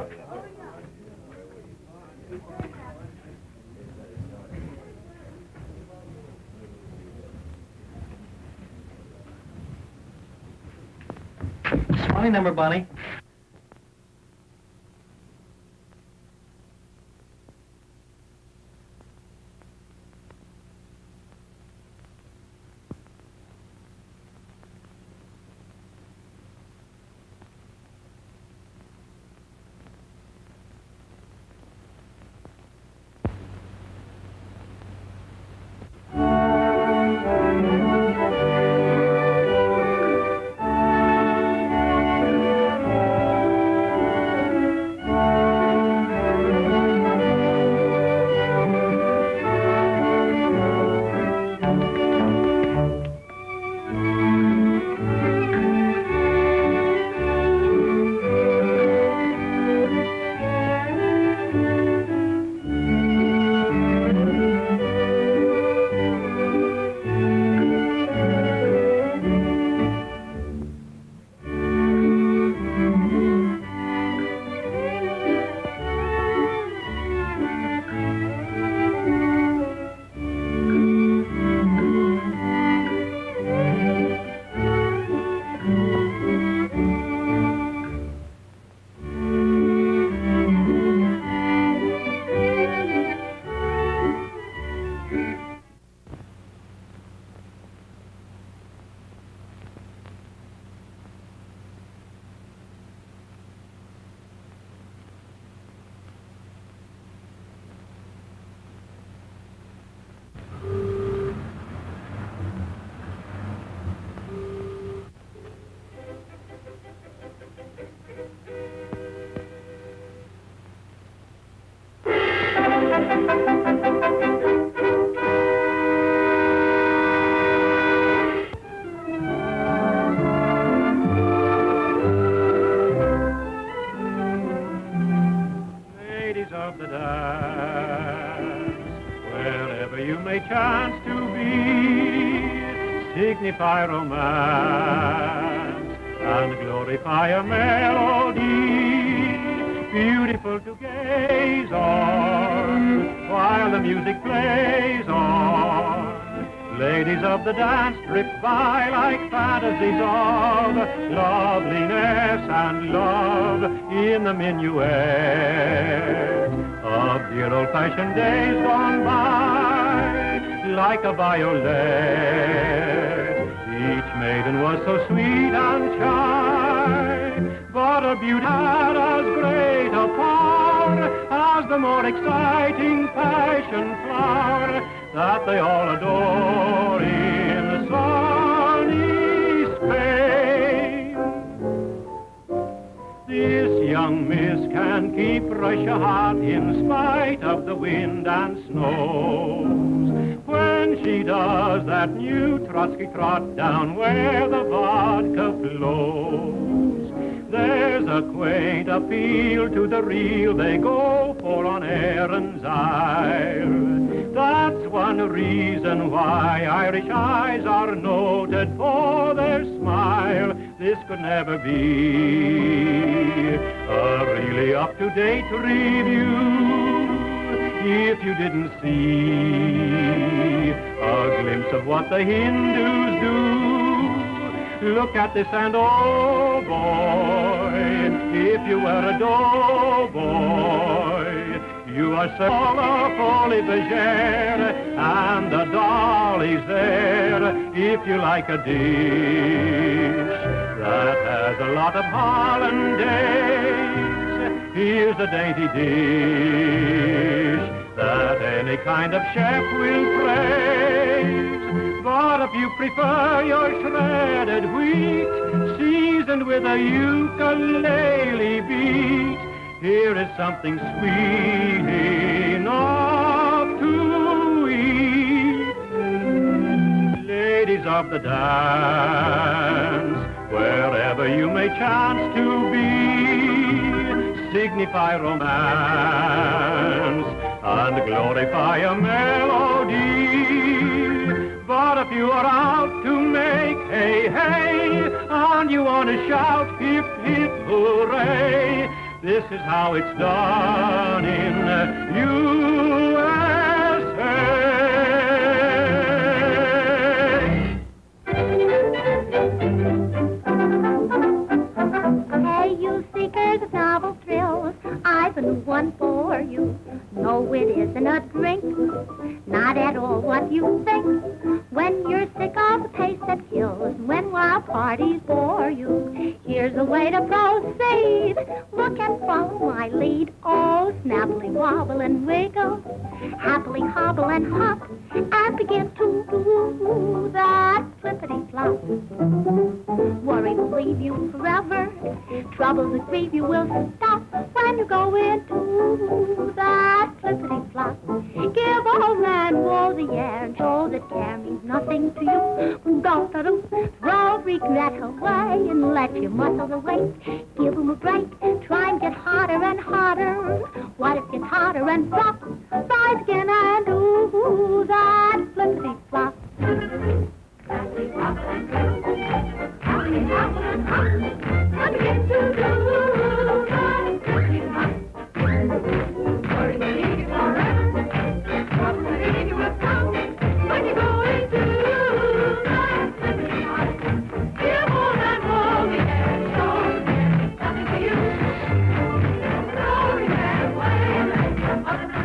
Spotting number, Bonnie. may chance to be, signify romance and glorify a melody, beautiful to gaze on while the music plays on. Ladies of the dance drift by like fantasies of loveliness and love in the minuet of dear old-fashioned days gone by, like a violet. Each maiden was so sweet and shy, but her beauty had as great a power as the more exciting passion flower that they all adore in sunny Spain. This young miss can keep Russia hot in spite of the wind and snows. When she does that new Trotsky trot down where the vodka flows, there's a quaint appeal to the real they go for on Erin's Isle. That's one reason why Irish eyes are noted for their smile. This could never be a really up-to-date review if you didn't see a glimpse of what the Hindus do. Look at this and oh boy, if you were a doughboy, you are so folie bergère, and the dolly's there if you like a dish that has a lot of hollandaise. Here's a dainty dish that any kind of chef will praise. But if you prefer your shredded wheat, seasoned with a ukulele beat, here is something sweet enough to eat. Ladies of the dance, wherever you may chance to be, signify romance and glorify a melody. But if you are out to make hey, hey, and you want to shout hip, hip, hooray, this is how it's done in USA. Hey, you seekers of novel thrills, I've a new one for you. No, it isn't a drink, not at all what you think. When you're sick of the pace that kills, when wild parties bore you, here's a way to proceed. Look and follow my lead. Oh, snappily wobble and wiggle, happily hobble and hop, and begin to do that flippity-flop. Worry will leave you forever, troubles that grieve you will stop when you go into that flippity-flop. Give old man woe the air and show that care means nothing to you. Go throw regret away and let your muscles awake. Give 'em a break, try and get hotter and hotter. What if it gets hotter and flop? Rise again and do that flippity-flop. And begin to do that flippity-flop. Worry will leave you forever, trouble will leave you with come when you go into that flippity-flop. Give all that woe the air, show there's nothing for you. Throw your head away, other than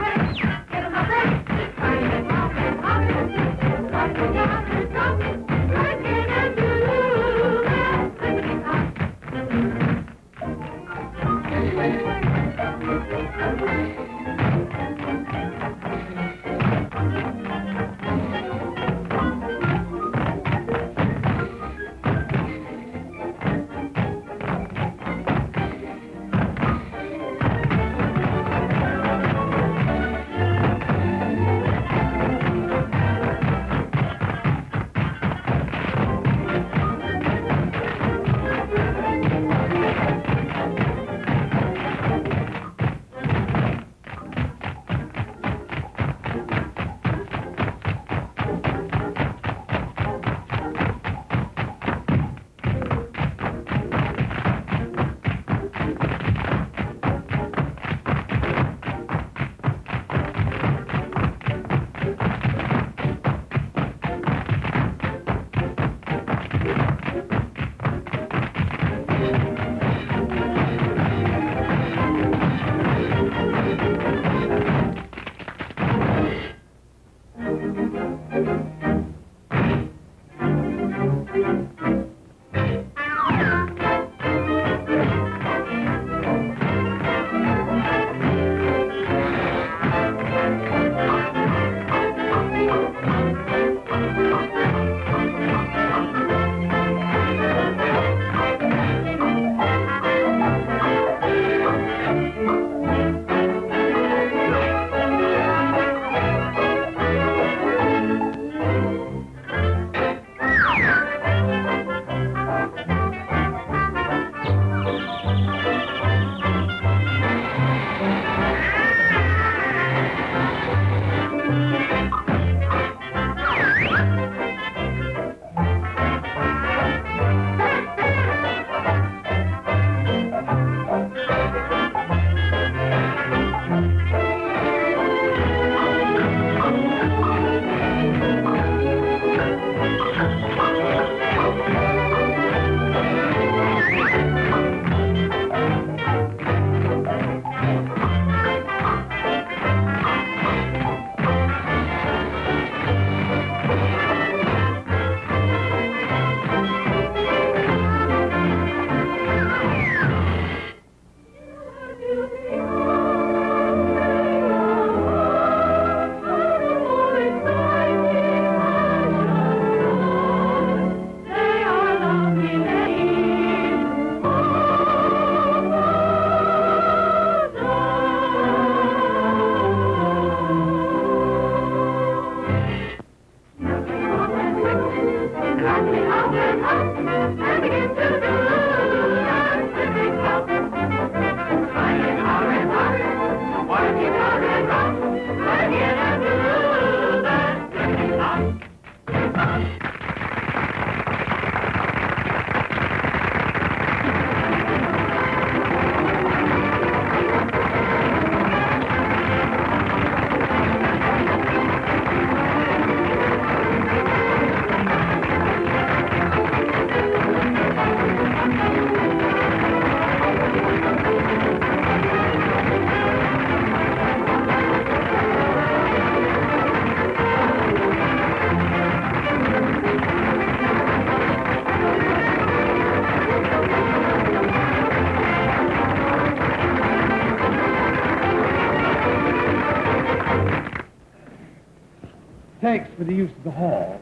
Thanks for the use of the hall.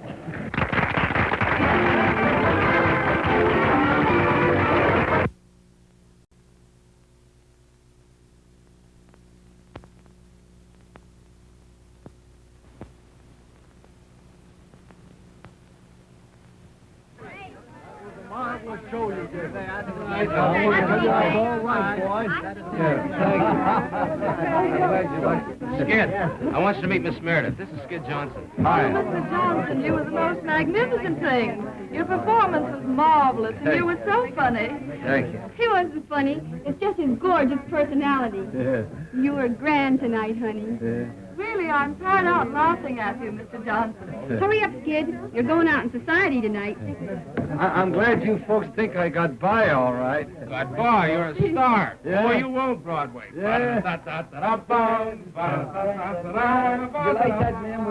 Marvelous show you did there. Skid, I want you to meet Miss Meredith. This is Skid Johnson. Oh, Mr. Johnson, you were the most magnificent thing. Your performance was marvelous, and you were so funny. Thank you. He wasn't funny. It's just his gorgeous personality. Yeah. You were grand tonight, honey. Really, I'm tired out laughing at you, Mr. Johnson. Hurry up, Skid. You're going out in society tonight. I'm glad you folks think I got by all right. Got by, you're a star. Yeah. Boy, you won't Broadway. Yeah. You You like that man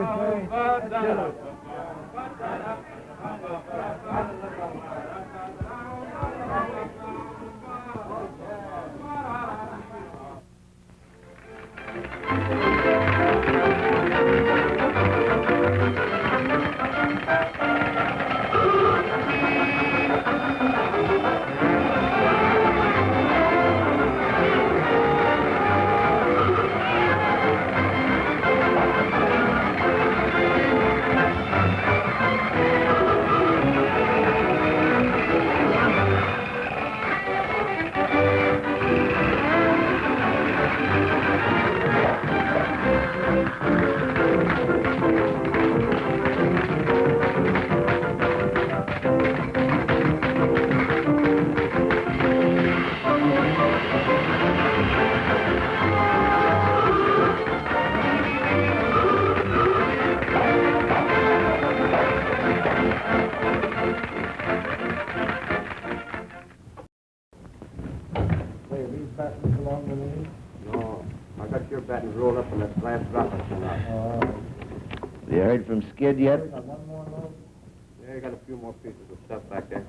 No, I got your battens rolled up in that glass dropper tonight. Have you heard from Skid yet? Yeah, I got a few more pieces of stuff back there.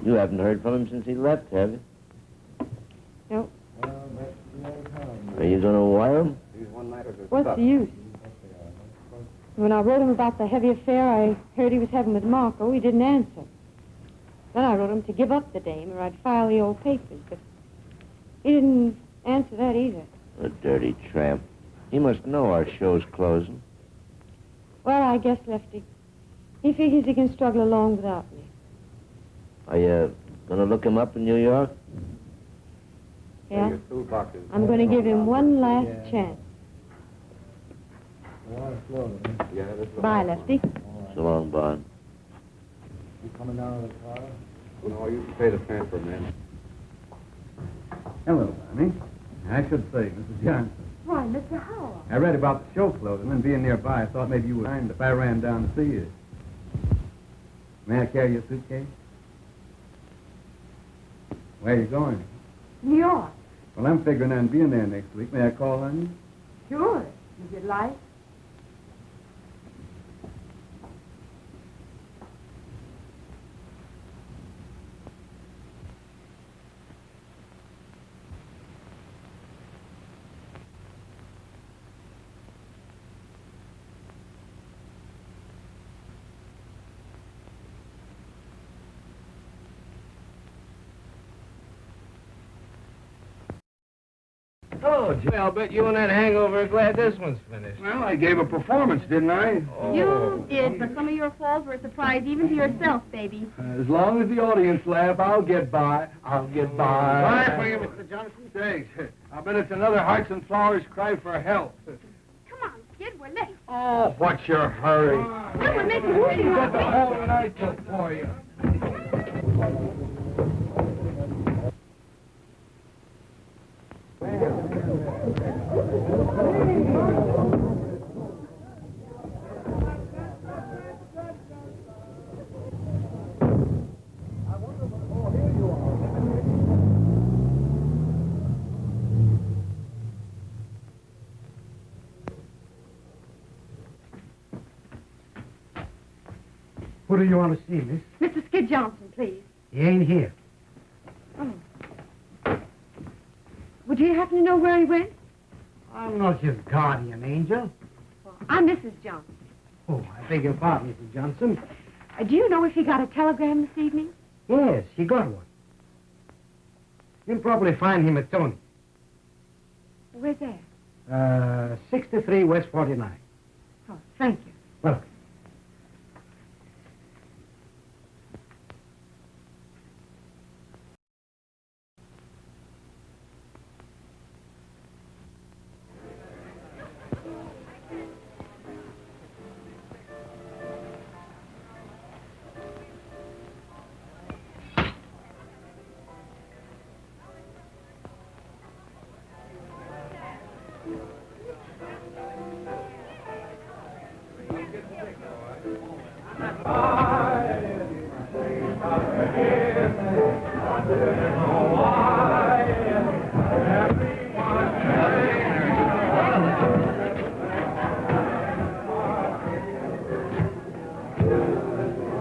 You haven't heard from him since he left, have you? Nope. Are you going to wire him? These one-nighters are What's stuff. the use? When I wrote him about the heavy affair I heard he was having with Marco, he didn't answer. Then I wrote him to give up the dame or I'd file the old papers, but he didn't answer that either. The dirty tramp. He must know our show's closing. Well, I guess, Lefty, he figures he can struggle along without me. Are you going to look him up in New York? Yeah? Your toolboxes. I'm going to give him one last chance. Yeah, this is Bye, Lefty. So long, Bond. You coming down to the car? No, you can pay the transfer, man. Hello, Bonnie. I should say, Mrs. Johnson. Why, Mr. Howard? I read about the show closing, and being nearby, I thought maybe you would mind if I ran down to see you. May I carry your suitcase? Where are you going? New York. Well, I'm figuring on being there next week. May I call on you? Sure, if you'd like. Oh, Jimmy, I'll bet you and that hangover are glad this one's finished. Well, I gave a performance, didn't I? You did, but some of your falls were a surprise even to yourself, baby. As long as the audience laugh, I'll get by. I'll get by. Bye for you, Mr. Johnson. Thanks. I bet it's another Hearts and Flowers cry for help. Come on, kid, we're late. Oh, what's your hurry? Well, we're making movies. Got the whole night for you. Who do you want to see, miss? Mr. Skid Johnson, please. He ain't here. Oh. Would you happen to know where he went? I'm not his guardian angel. Well, I'm Mrs. Johnson. Oh, I beg your pardon, Mrs. Johnson. Do you know if he got a telegram this evening? Yes, he got one. You'll probably find him at Tony. Where's that? 63 West 49. Oh, thank you. Welcome.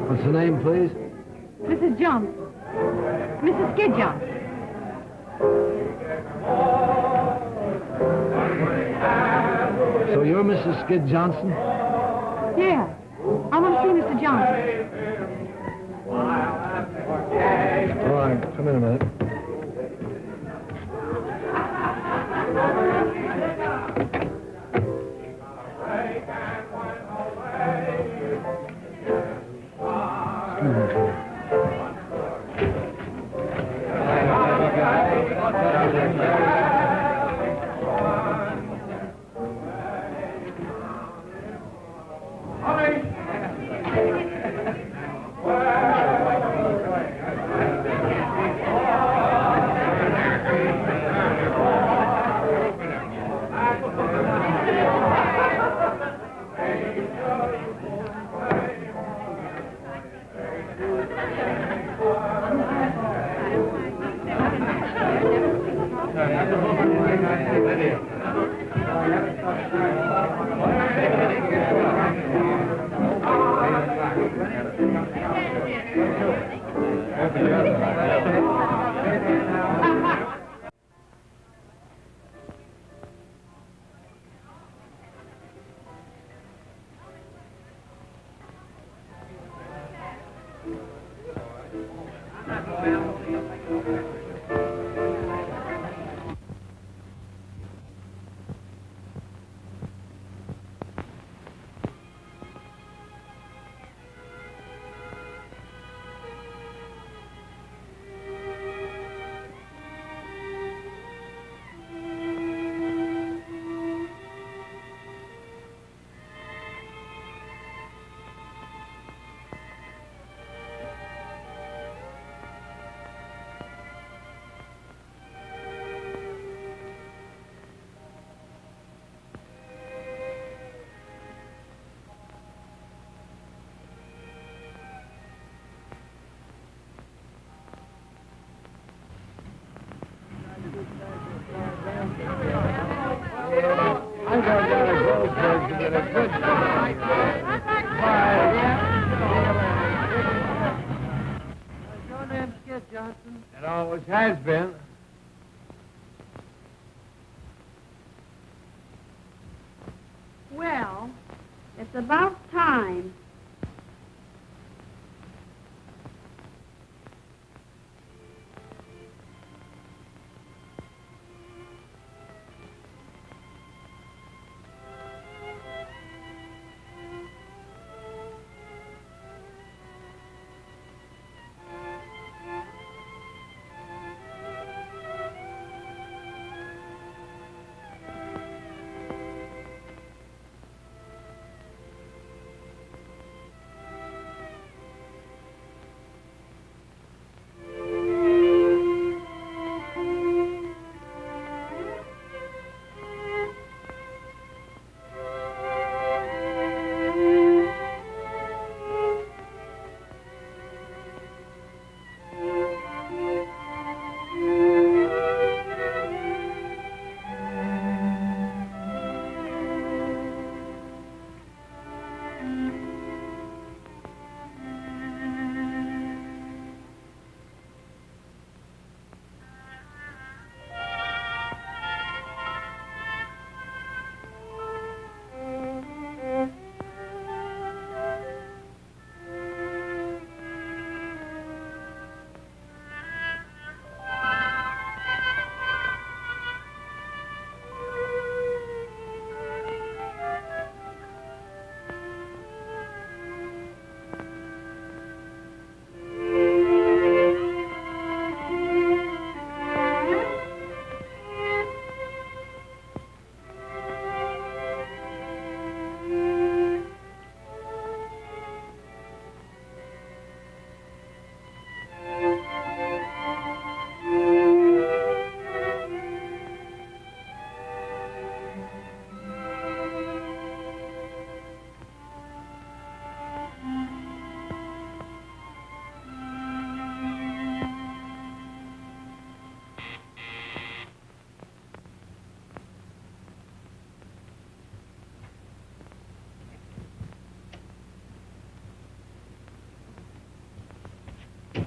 What's the name, please? Mrs. Johnson. Mrs. Skid Johnson. So you're Mrs. Skid Johnson? Yeah. I want to see Mr. Johnson. All right, come in a minute. I'm going down to Goldberg to get a good bite. Your name's Skid Johnson. It always has been. Well, it's about time.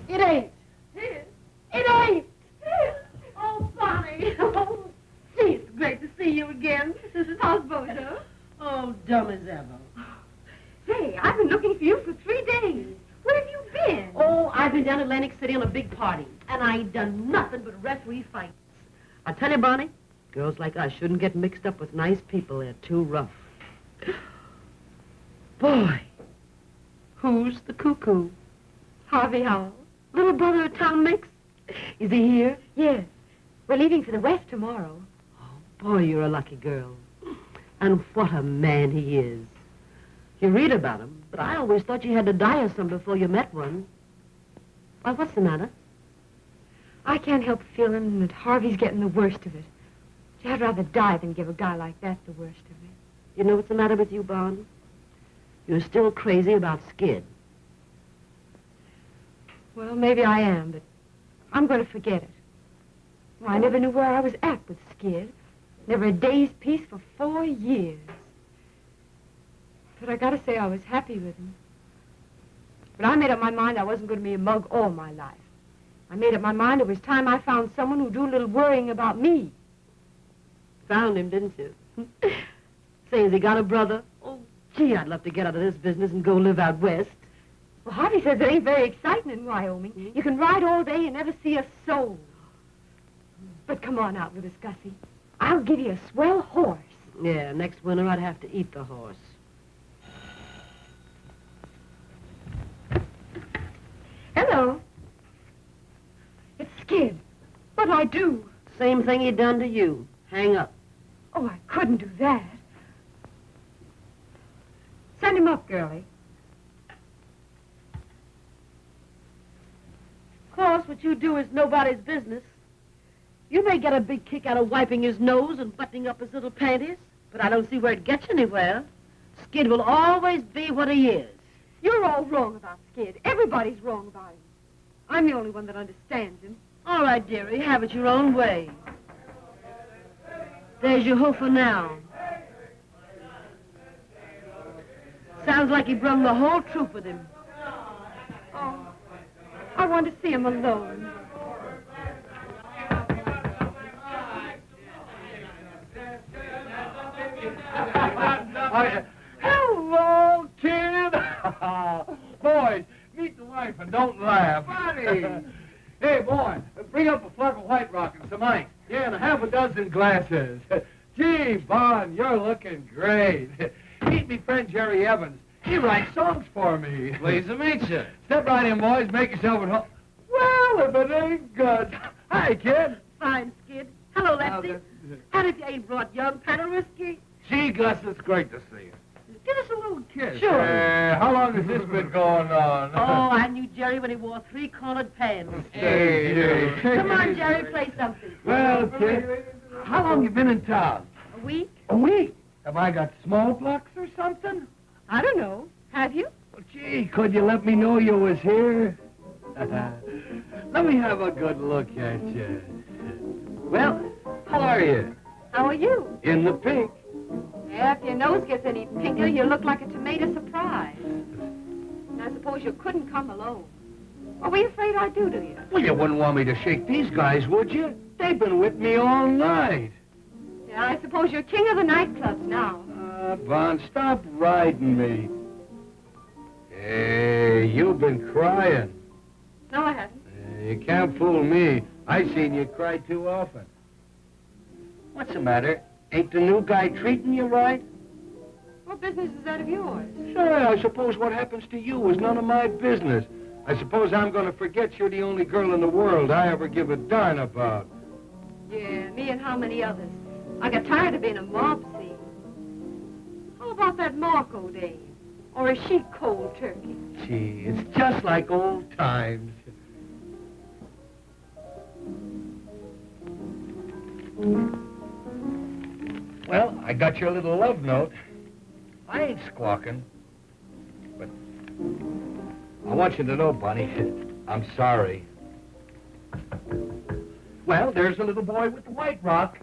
It ain't. It ain't. Oh, Bonnie. Oh, gee, it's great to see you again. How's Bozo? Oh, dumb as ever. Hey, I've been looking for you for 3 days. Where have you been? Oh, I've been down to Atlantic City on a big party, and I ain't done nothing but referee fights. I tell you, Bonnie, girls like us shouldn't get mixed up with nice people. They're too rough. Boy, who's the cuckoo? Harvey Howell. Little brother of Tom Mix? Is he here? Yes. We're leaving for the West tomorrow. Boy, you're a lucky girl. And what a man he is. You read about him, but I always thought you had to die of some before you met one. Why, what's the matter? I can't help feeling that Harvey's getting the worst of it. I'd rather die than give a guy like that the worst of it. You know what's the matter with you, Bond? You're still crazy about Skid. Well, maybe I am, but I'm going to forget it. Well, I never knew where I was at with Skid. Never a day's peace for 4 years. But I gotta say I was happy with him. But I made up my mind I wasn't going to be a mug all my life. I made up my mind it was time I found someone who'd do a little worrying about me. Found him, didn't you? Say, has he got a brother? Oh, gee, I'd love to get out of this business and go live out west. Well, Harvey says it ain't very exciting in Wyoming. You can ride all day and never see a soul. But come on out with us, Gussie. I'll give you a swell horse. Yeah, next winter I'd have to eat the horse. Hello. It's Skid. What'll I do? Same thing he done to you. Hang up. Oh, I couldn't do that. Send him up, girlie. Of course, what you do is nobody's business. You may get a big kick out of wiping his nose and buttoning up his little panties, but I don't see where it gets you anywhere. Skid will always be what he is. You're all wrong about Skid. Everybody's wrong about him. I'm the only one that understands him. All right, dearie, have it your own way. There's your hoofer now. Sounds like he brung the whole troop with him. Oh, I want to see him alone. Hello, kid. Boys, meet the wife and don't laugh. Buddy. Hey, boy, bring up a fluff of White Rock and some ice. Yeah, and a half a dozen glasses. Gee, Bon, you're looking great. Meet me friend Jerry Evans. He writes songs for me. Pleased to meet you. Step right in, boys. Make yourself at home. Well, if it ain't good. Hi, kid. Fine, Skid. Hello, Lefty. And if you ain't brought young Pat whiskey. Gee, Gus, it's great to see you. Give us a little kiss. Sure. How long has this been going on? Oh, I knew Jerry when he wore 3-cornered pants. Hey. Come on, Jerry, play something. Well, kid, how long you been in town? A week? A week? Have I got smallpox or something? I don't know. Have you? Well, gee, could you let me know you was here? Let me have a good look at you. Well, how are you? How are you? In the pink. Yeah, if your nose gets any pinker, you look like a tomato surprise. And I suppose you couldn't come alone. What were you afraid I'd do to you? Well, you wouldn't want me to shake these guys, would you? They've been with me all night. Yeah, I suppose you're king of the nightclubs now. Von, stop riding me. Hey, you've been crying. No, I haven't. You can't fool me. I seen you cry too often. What's the matter? Ain't the new guy treating you right? What business is that of yours? Sure, I suppose what happens to you is none of my business. I suppose I'm going to forget you're the only girl in the world I ever give a darn about. Yeah, me and how many others? I got tired of being a mob scene. How about that Marco dame? Or is she cold turkey? Gee, it's just like old times. Well, I got your little love note. I ain't squawking. But I want you to know, Bunny, I'm sorry. Well, there's the little boy with the white rock.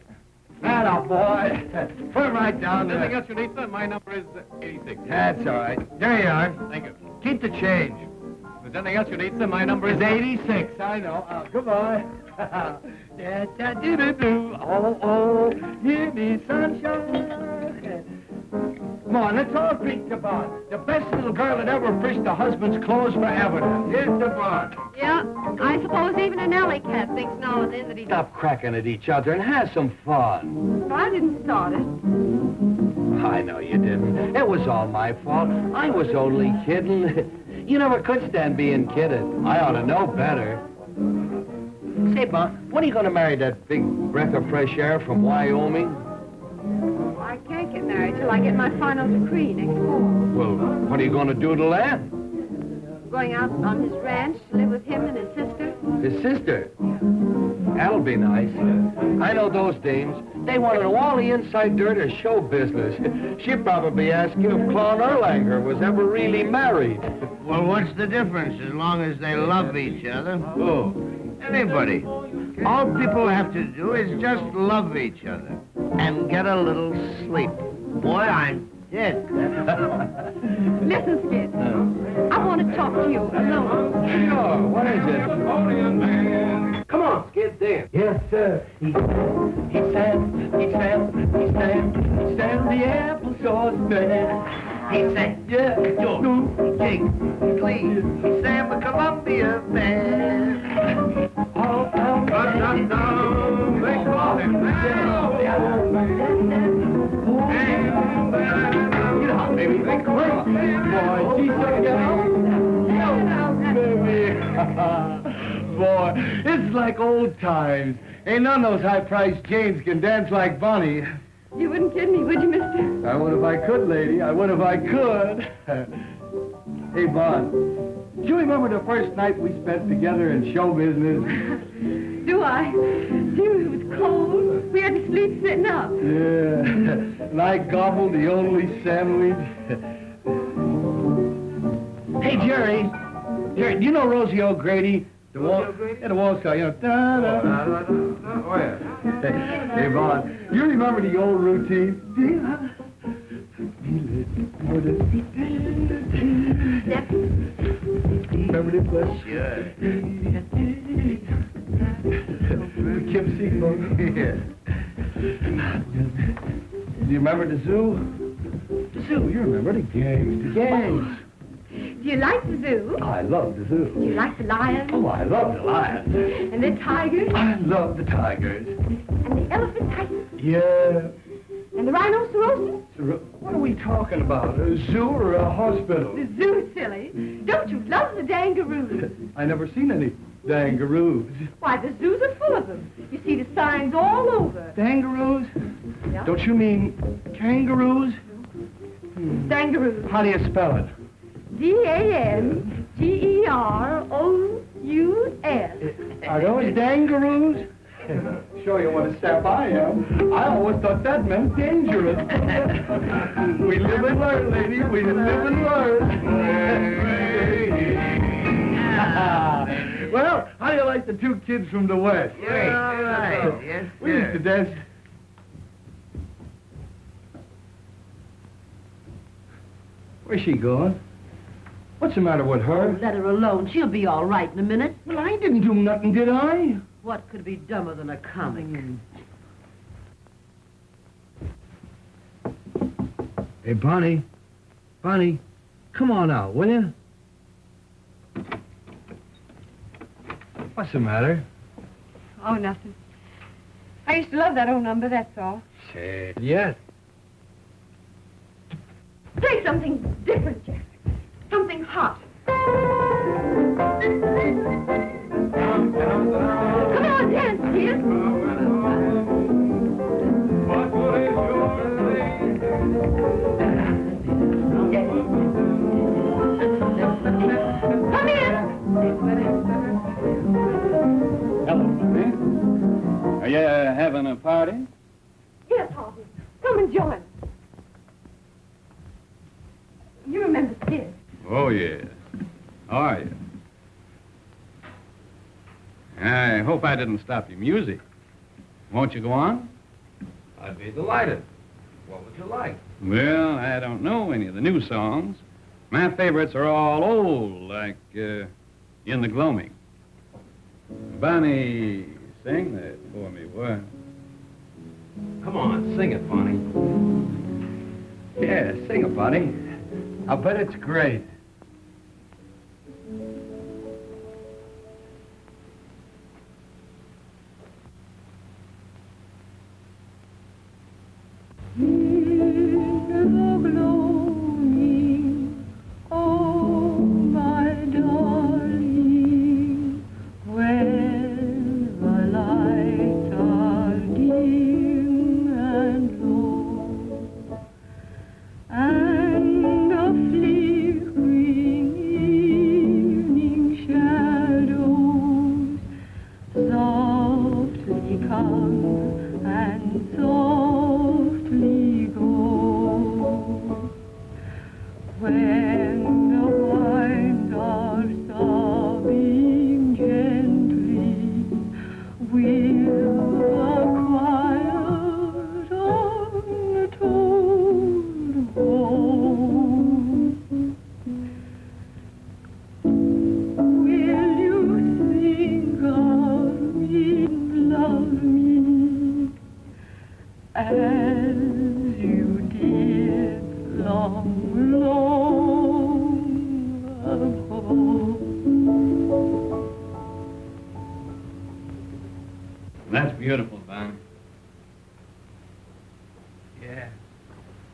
That boy. Put it right down there. Anything else you need, sir? My number is 86. That's all right. There you are. Thank you. Keep the change. If there's anything else you need, then my number is 86, I know. Goodbye. Da-da-doo-doo-doo. Oh, hear me, sunshine. Come on, let's all drink to Bond. The best little girl that ever fished a husband's clothes for evidence. Here's to Bond. Yeah, I suppose even an alley cat thinks now and then that he... Stop cracking at each other and have some fun. I didn't start it. I know you didn't. It was all my fault. I was only kidding. You never could stand being kidded. I ought to know better. Say, Bond, when are you going to marry that big breath of fresh air from Wyoming? I can't get married till I get my final decree next fall. Well, what are you going to do to Len? Going out on his ranch to live with him and his sister. His sister? That'll be nice. I know those dames. They want to know all the inside dirt of show business. She'd probably ask you if Claude Erlanger was ever really married. Well, what's the difference as long as they love each other? Who? Anybody. All people have to do is just love each other and get a little sleep. Boy, I'm dead. Listen, Skid. I want to talk to you alone. Sure. What is it? Come on, Skid, dance. Yes, sir. He sang the applesauce man. He sang, Yeah. George, Jake, Clee. He sang the Columbia Band. They call him baby, they call him. Boy, she's so baby. Boy, it's like old times. Ain't none of those high-priced Janes can dance like Bonnie. You wouldn't kid me, would you, mister? I would if I could, lady. I would if I could. Hey, Bon, do you remember the first night we spent together in show business? Do I? Gee, it was cold. We had to sleep sitting up. Yeah, and I gobbled the only sandwich. Hey, Jerry, do you know Rosie O'Grady? The waltz guy, you know. Da-da. Oh, yeah. Hey, Vaughn, you remember the old routine? Remember this one? Sure. Poughkeepsie. Yeah. Do you remember the zoo? The zoo, you remember the gangs. The gangs. Do you like the zoo? I love the zoo. Do you like the lions? Oh, I love the lions. And the tigers? I love the tigers. And the elephantitis? Yeah. And the rhinoceroses? What are we talking about? A zoo or a hospital? The zoo, silly. Don't you love the dangaroos? I never seen any dangaroos. Why, the zoos are full of them. You see the signs all over. Dangaroos? Yeah. Don't you mean kangaroos? Dangaroos. How do you spell it? D-A-N-G-E-R-O-U-S. Are those dangaroos? Show you what a sap I am. I always thought that meant dangerous. We live and learn, lady. We live and learn. Well, how do you like the two kids from the West? Great. All right. Yes, We used to dance. Where's she going? What's the matter with her? Let her alone. She'll be all right in a minute. Well, I didn't do nothing, did I? What could be dumber than a comic? Hey, Bonnie. Bonnie, come on out, will you? What's the matter? Oh, nothing. I used to love that old number, that's all. Say yes. Play something different, Jack. Something hot. Come on, dance, dear. Come in. Hello, Bonnie. Are you having a party? Yes, Harvey. Come and join us. You remember Skid. Oh, yeah. How are you? I hope I didn't stop your music. Won't you go on? I'd be delighted. What would you like? Well, I don't know any of the new songs, My favorites are all old, like In the Gloaming. Bonnie, sing that for me, boy. Come on, sing it, Bonnie. Yeah, sing it, Bonnie. I bet it's great. That's beautiful, Bonnie. Yeah,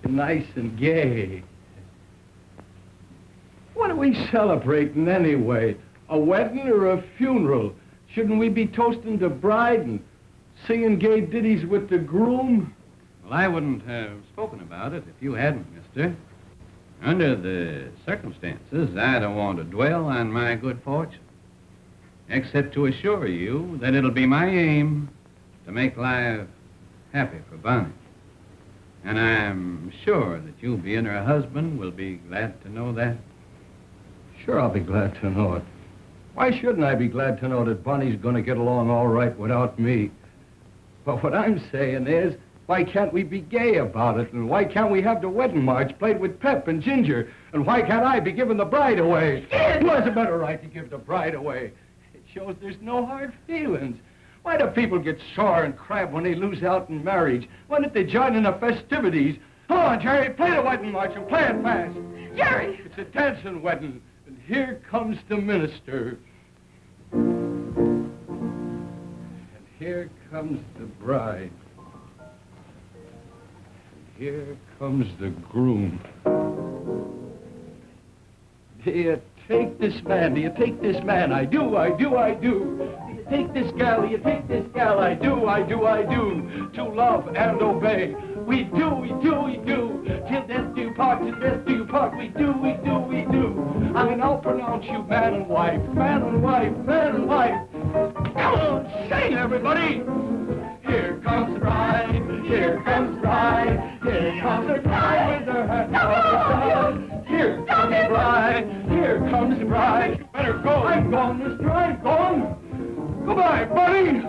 nice and gay. What are we celebrating anyway? A wedding or a funeral? Shouldn't we be toasting the bride and singing gay ditties with the groom? Well, I wouldn't have spoken about it if you hadn't, mister. Under the circumstances, I don't want to dwell on my good fortune, except to assure you that it'll be my aim to make life happy for Bonnie. And I'm sure that you, being her husband, will be glad to know that. Sure, I'll be glad to know it. Why shouldn't I be glad to know that Bonnie's going to get along all right without me? But what I'm saying is, why can't we be gay about it? And why can't we have the wedding march played with pep and ginger? And why can't I be giving the bride away? Who has a better right to give the bride away? It shows there's no hard feelings. Why do people get sore and crab when they lose out in marriage? Why don't they join in the festivities? Come on, Jerry, play the wedding march and play it fast. Jerry! It's a dancing wedding, and here comes the minister. And here comes the bride. And here comes the groom. Do you take this man? Do you take this man? I do, I do, I do. Do you take this gal? Do you take this gal? I do, I do, I do. To love and obey. We do, we do, we do. Till death do you part, till death do you part. We do, we do, we do. I mean, I'll pronounce you man and wife, man and wife, man and wife. Come on, sing, everybody. Here comes the bride, here comes the bride, here comes the bride with her hat on the side. Here comes the bride, here comes the bride. You better go, I'm gone, mister, I'm gone. Goodbye, buddy.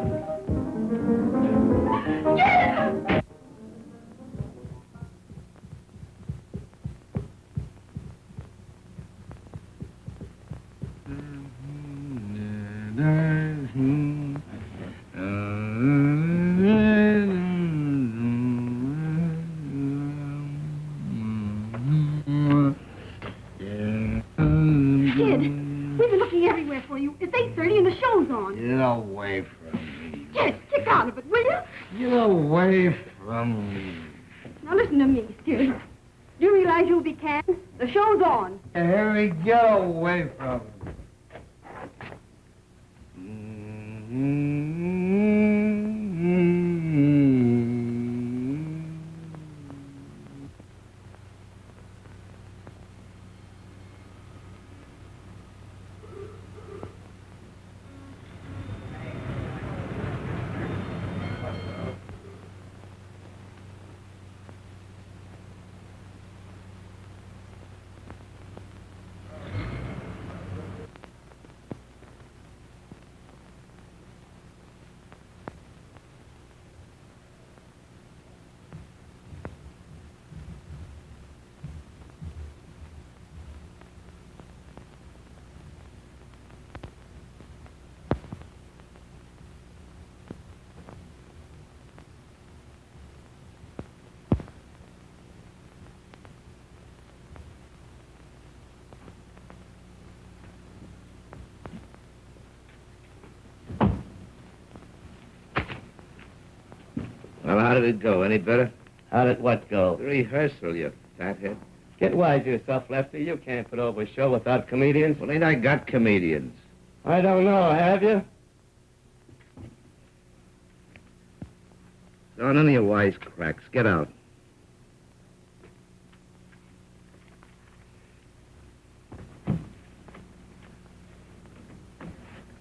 Yeah! Everywhere for you. It's 8:30 and the show's on. Get away from me. Yes, kick out of it, will you? Get away from me. Now listen to me, Skid. Do you realize you'll be canned? The show's on. Harry, get away from me. Well, how did it go? Any better? How did what go? The rehearsal, you fathead. Get wise to yourself, Lefty. You can't put over a show without comedians. Well, ain't I got comedians? I don't know, have you? No, none of your wisecracks. Get out.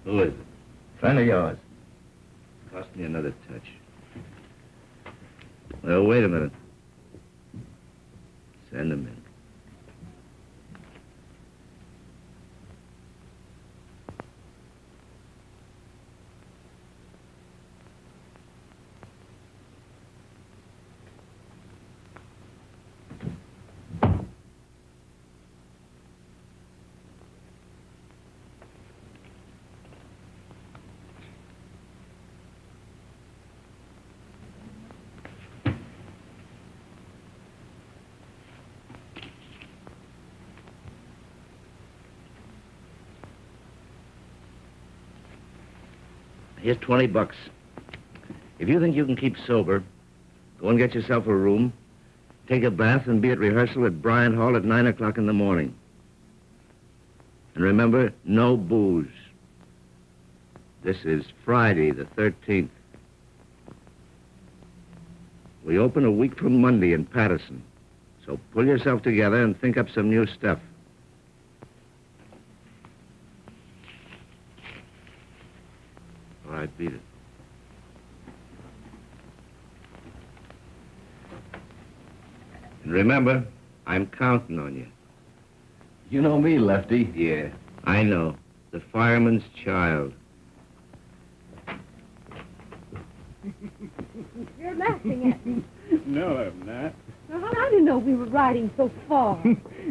Who is it? Friend of yours. Cost me another touch. Well, wait a minute. Send him in. Here's $20. If you think you can keep sober, go and get yourself a room, take a bath, and be at rehearsal at Bryant Hall at 9 o'clock in the morning. And remember, no booze. This is Friday, the 13th. We open a week from Monday in Patterson. So pull yourself together and think up some new stuff. All right, beat it. And remember, I'm counting on you. You know me, Lefty. Yeah, I know. The fireman's child. You're laughing at me. No, I'm not. Now, how did you know we were riding so far?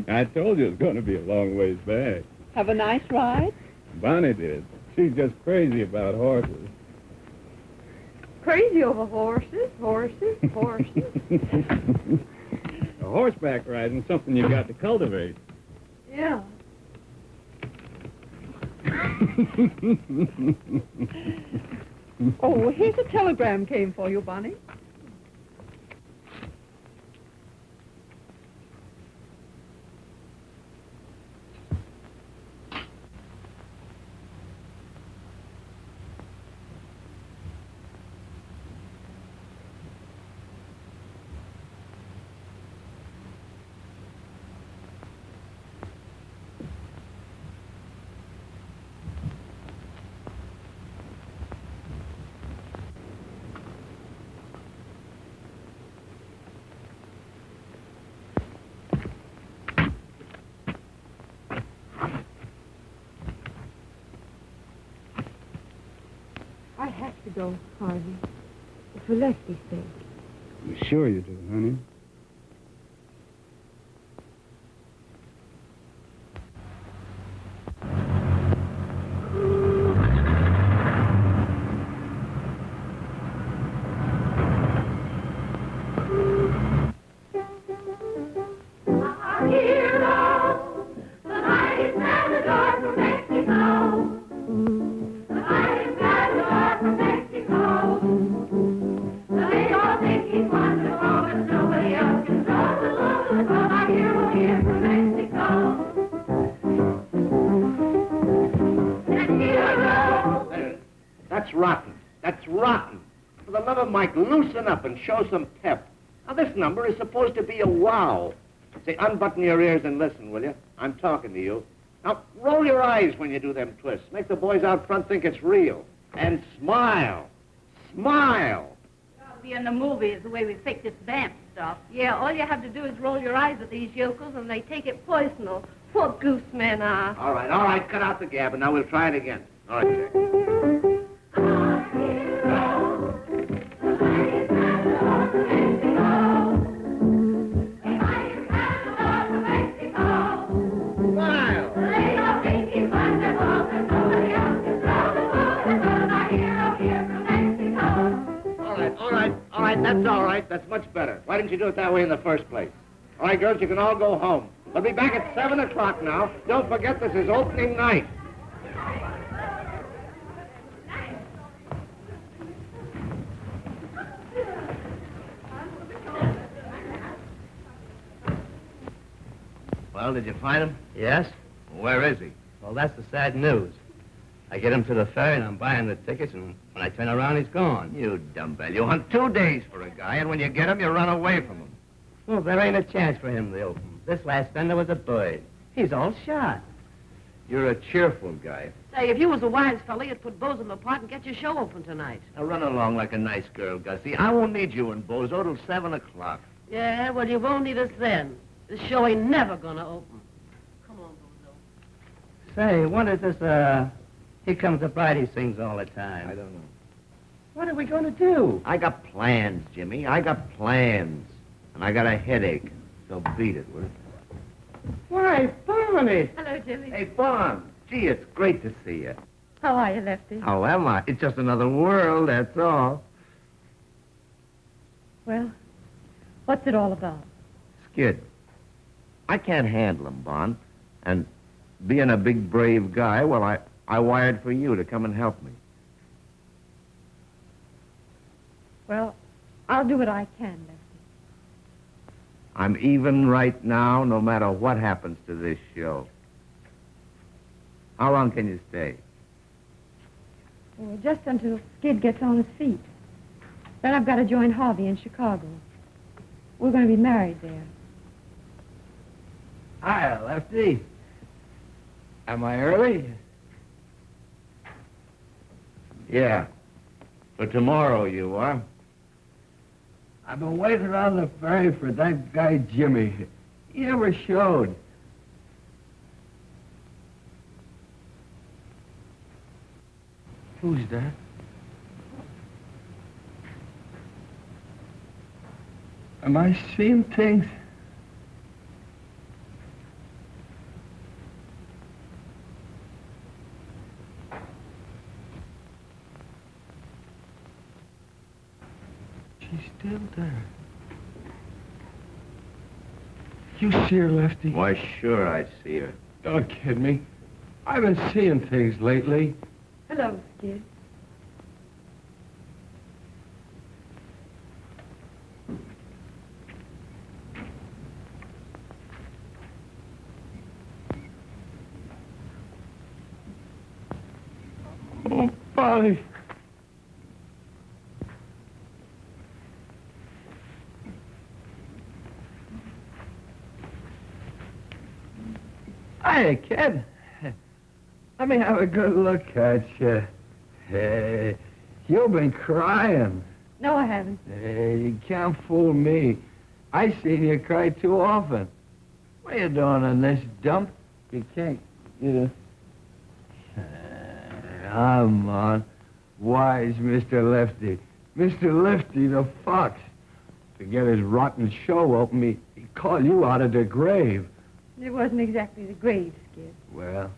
I told you it was going to be a long ways back. Have a nice ride? Bonnie did. She's just crazy about horses. Crazy over horses. A horseback riding's something you got to cultivate. Yeah. Oh, here's a telegram came for you, Bonnie. I have to go, Harvey. For Lesty's sake. I'm sure you do, honey. That's rotten. That's rotten. For the love of Mike, loosen up and show some pep. Now, this number is supposed to be a wow. Say, unbutton your ears and listen, will you? I'm talking to you. Now, roll your eyes when you do them twists. Make the boys out front think it's real. And smile. Smile. I'll be in the movies the way we fake this vamp stuff. Yeah, all you have to do is roll your eyes at these yokels and they take it personal. What goose men are. All right, cut out the gab, and now we'll try it again. All right, Jack. All right, that's all right. That's much better. Why didn't you do it that way in the first place? All right, girls, you can all go home. We'll be back at 7 o'clock now. Don't forget this is opening night. Well, did you find him? Yes? Where is he? Well, that's the sad news. I get him to the ferry, and I'm buying the tickets, and when I turn around, he's gone. You dumbbell. You hunt 2 days for a guy, and when you get him, you run away from him. Well, there ain't a chance for him to open. This last fender was a bird. He's all shot. You're a cheerful guy. Say, if you was a wise fella, you'd put Bozo apart and get your show open tonight. Now run along like a nice girl, Gussie. I won't need you and Bozo till 7 o'clock. Yeah, well, you won't need us then. This show ain't never gonna open. Come on, Bozo. Say, what is this, Here Comes the Bride he sings all the time? I don't know. What are we going to do? I got plans, Jimmy. I got plans. And I got a headache. So beat it, will you? Why, Barney! Hello, Jimmy. Hey, Bon. Gee, it's great to see you. How are you, Lefty? How am I? It's just another world, that's all. Well, what's it all about? Skid. I can't handle him, Bon. And being a big, brave guy, well, I wired for you to come and help me. Well, I'll do what I can, Lefty. I'm even right now, no matter what happens to this show. How long can you stay? Well, just until Skid gets on his feet. Then I've got to join Harvey in Chicago. We're going to be married there. Hi, Lefty. Am I early? Yeah. For tomorrow, you are. I've been waiting on the ferry for that guy Jimmy. He never showed. Who's that? Am I seeing things? She's still there. You see her, Lefty? Why, sure I see her. Don't kid me. I've been seeing things lately. Hello, Skid. Oh, Polly. Hiya, kid. Let me have a good look at you. Hey, you've been crying. No, I haven't. Hey, you can't fool me. I seen you cry too often. What are you doing in this dump? You can't, Come on. Wise Mr. Lefty. Mr. Lefty the Fox. To get his rotten show open, he'd call you out of the grave. It wasn't exactly the grave, Skid. Well,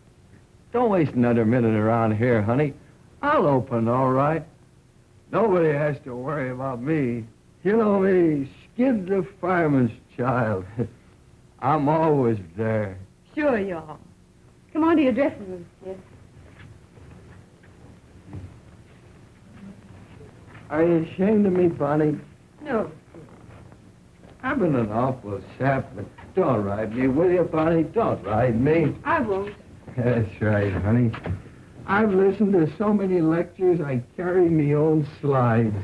don't waste another minute around here, honey. I'll open, all right. Nobody has to worry about me. You know me, Skid the fireman's child. I'm always there. Sure you are. Come on to your dressing room, Skid. Are you ashamed of me, Bonnie? No. I've been an awful sap, but don't ride me, will you, Bonnie? Don't ride me. I won't. That's right, honey. I've listened to so many lectures, I carry me own slides.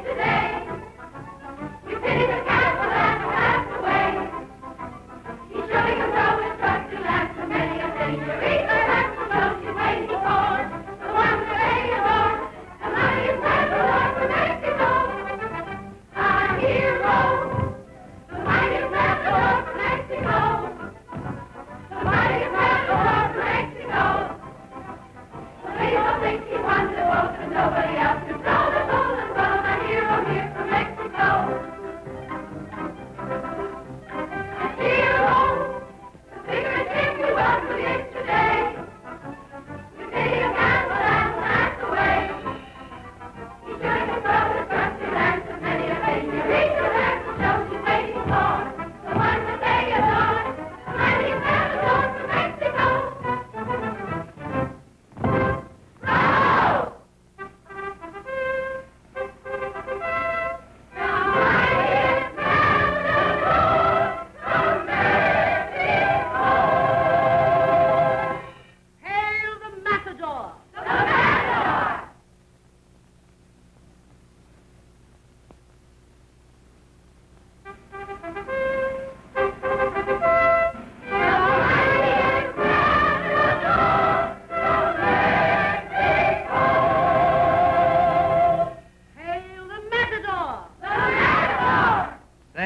Today.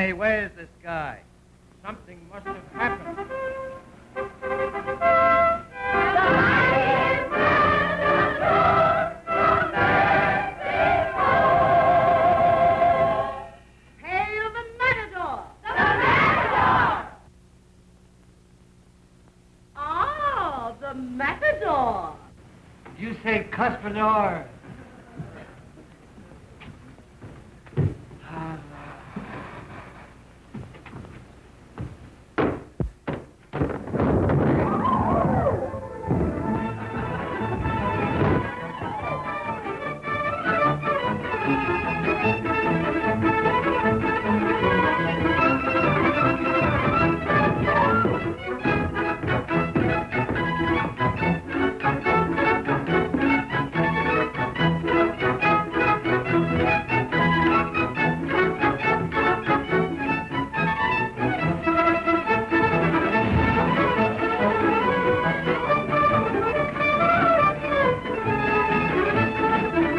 Hey, where's this guy? Something must have happened. Hail the Matador! The Matador! Oh, the Matador! You say Cuspidor.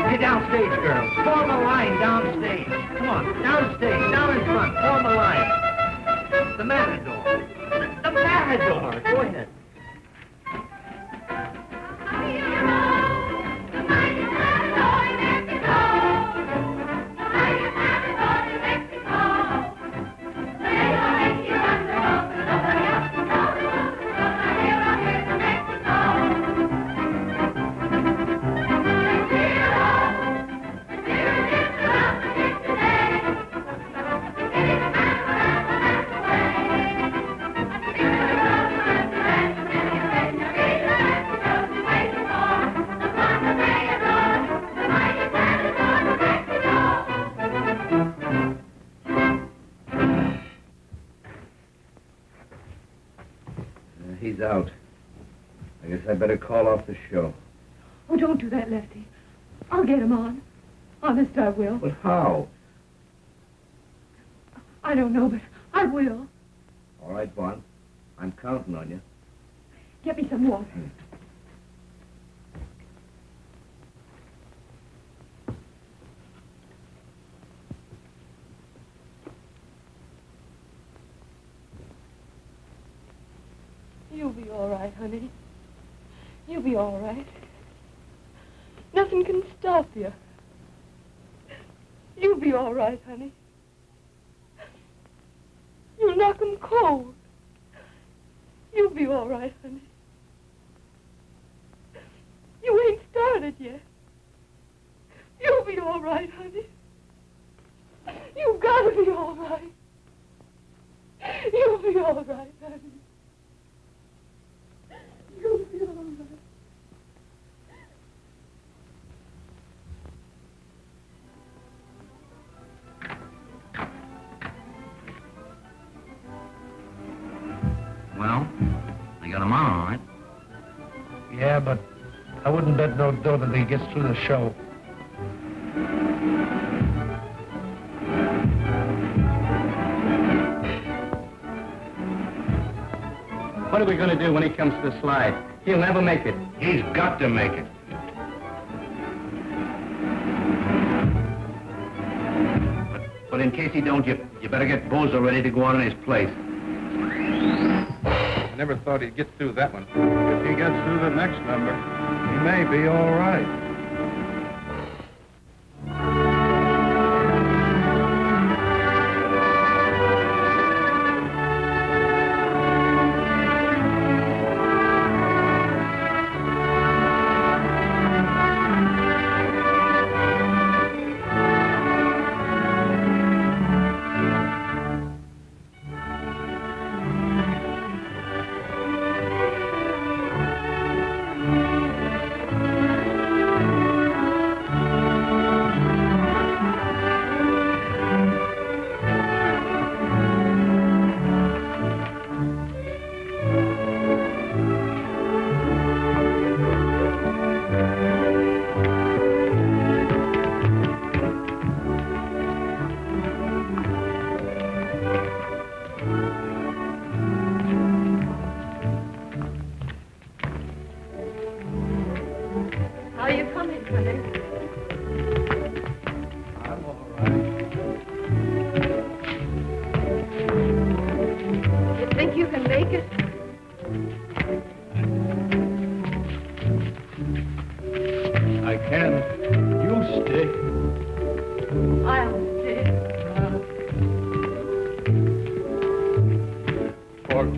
Get downstage, girls. Form a line downstage. Come on, downstage, down in front. Form a line. The Matador. The Matador. Go ahead. He's out. I guess I better call off the show. Oh, don't do that, Lefty. I'll get him on. Honest, I will. But how? I don't know, but I will. All right, Bond. I'm counting on you. Get me some water. You'll be all right, honey. You'll be all right. Nothing can stop you. You'll be all right, honey. You'll knock 'em cold. You'll be all right, honey. You ain't started yet. You'll be all right, honey. You've got to be all right. You'll be all right, honey. You'll be all right. Well, I got him on, all right. Yeah, but I wouldn't bet no dough that he gets through the show. What are we going to do when he comes to the slide? He'll never make it. He's got to make it. But in case he don't, you better get Bozo ready to go on in his place. I never thought he'd get through that one. If he gets through the next number, he may be all right.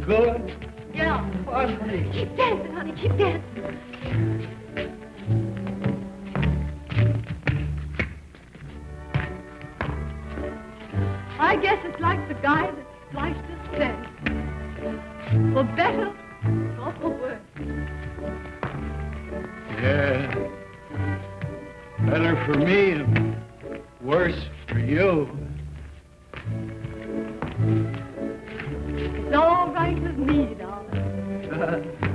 good? Yeah. Funny. Keep dancing, honey. Keep dancing. I guess it's like the guy that sliced his said. For better or for worse. Yeah. Better for me and worse for you. It's all right with me, darling.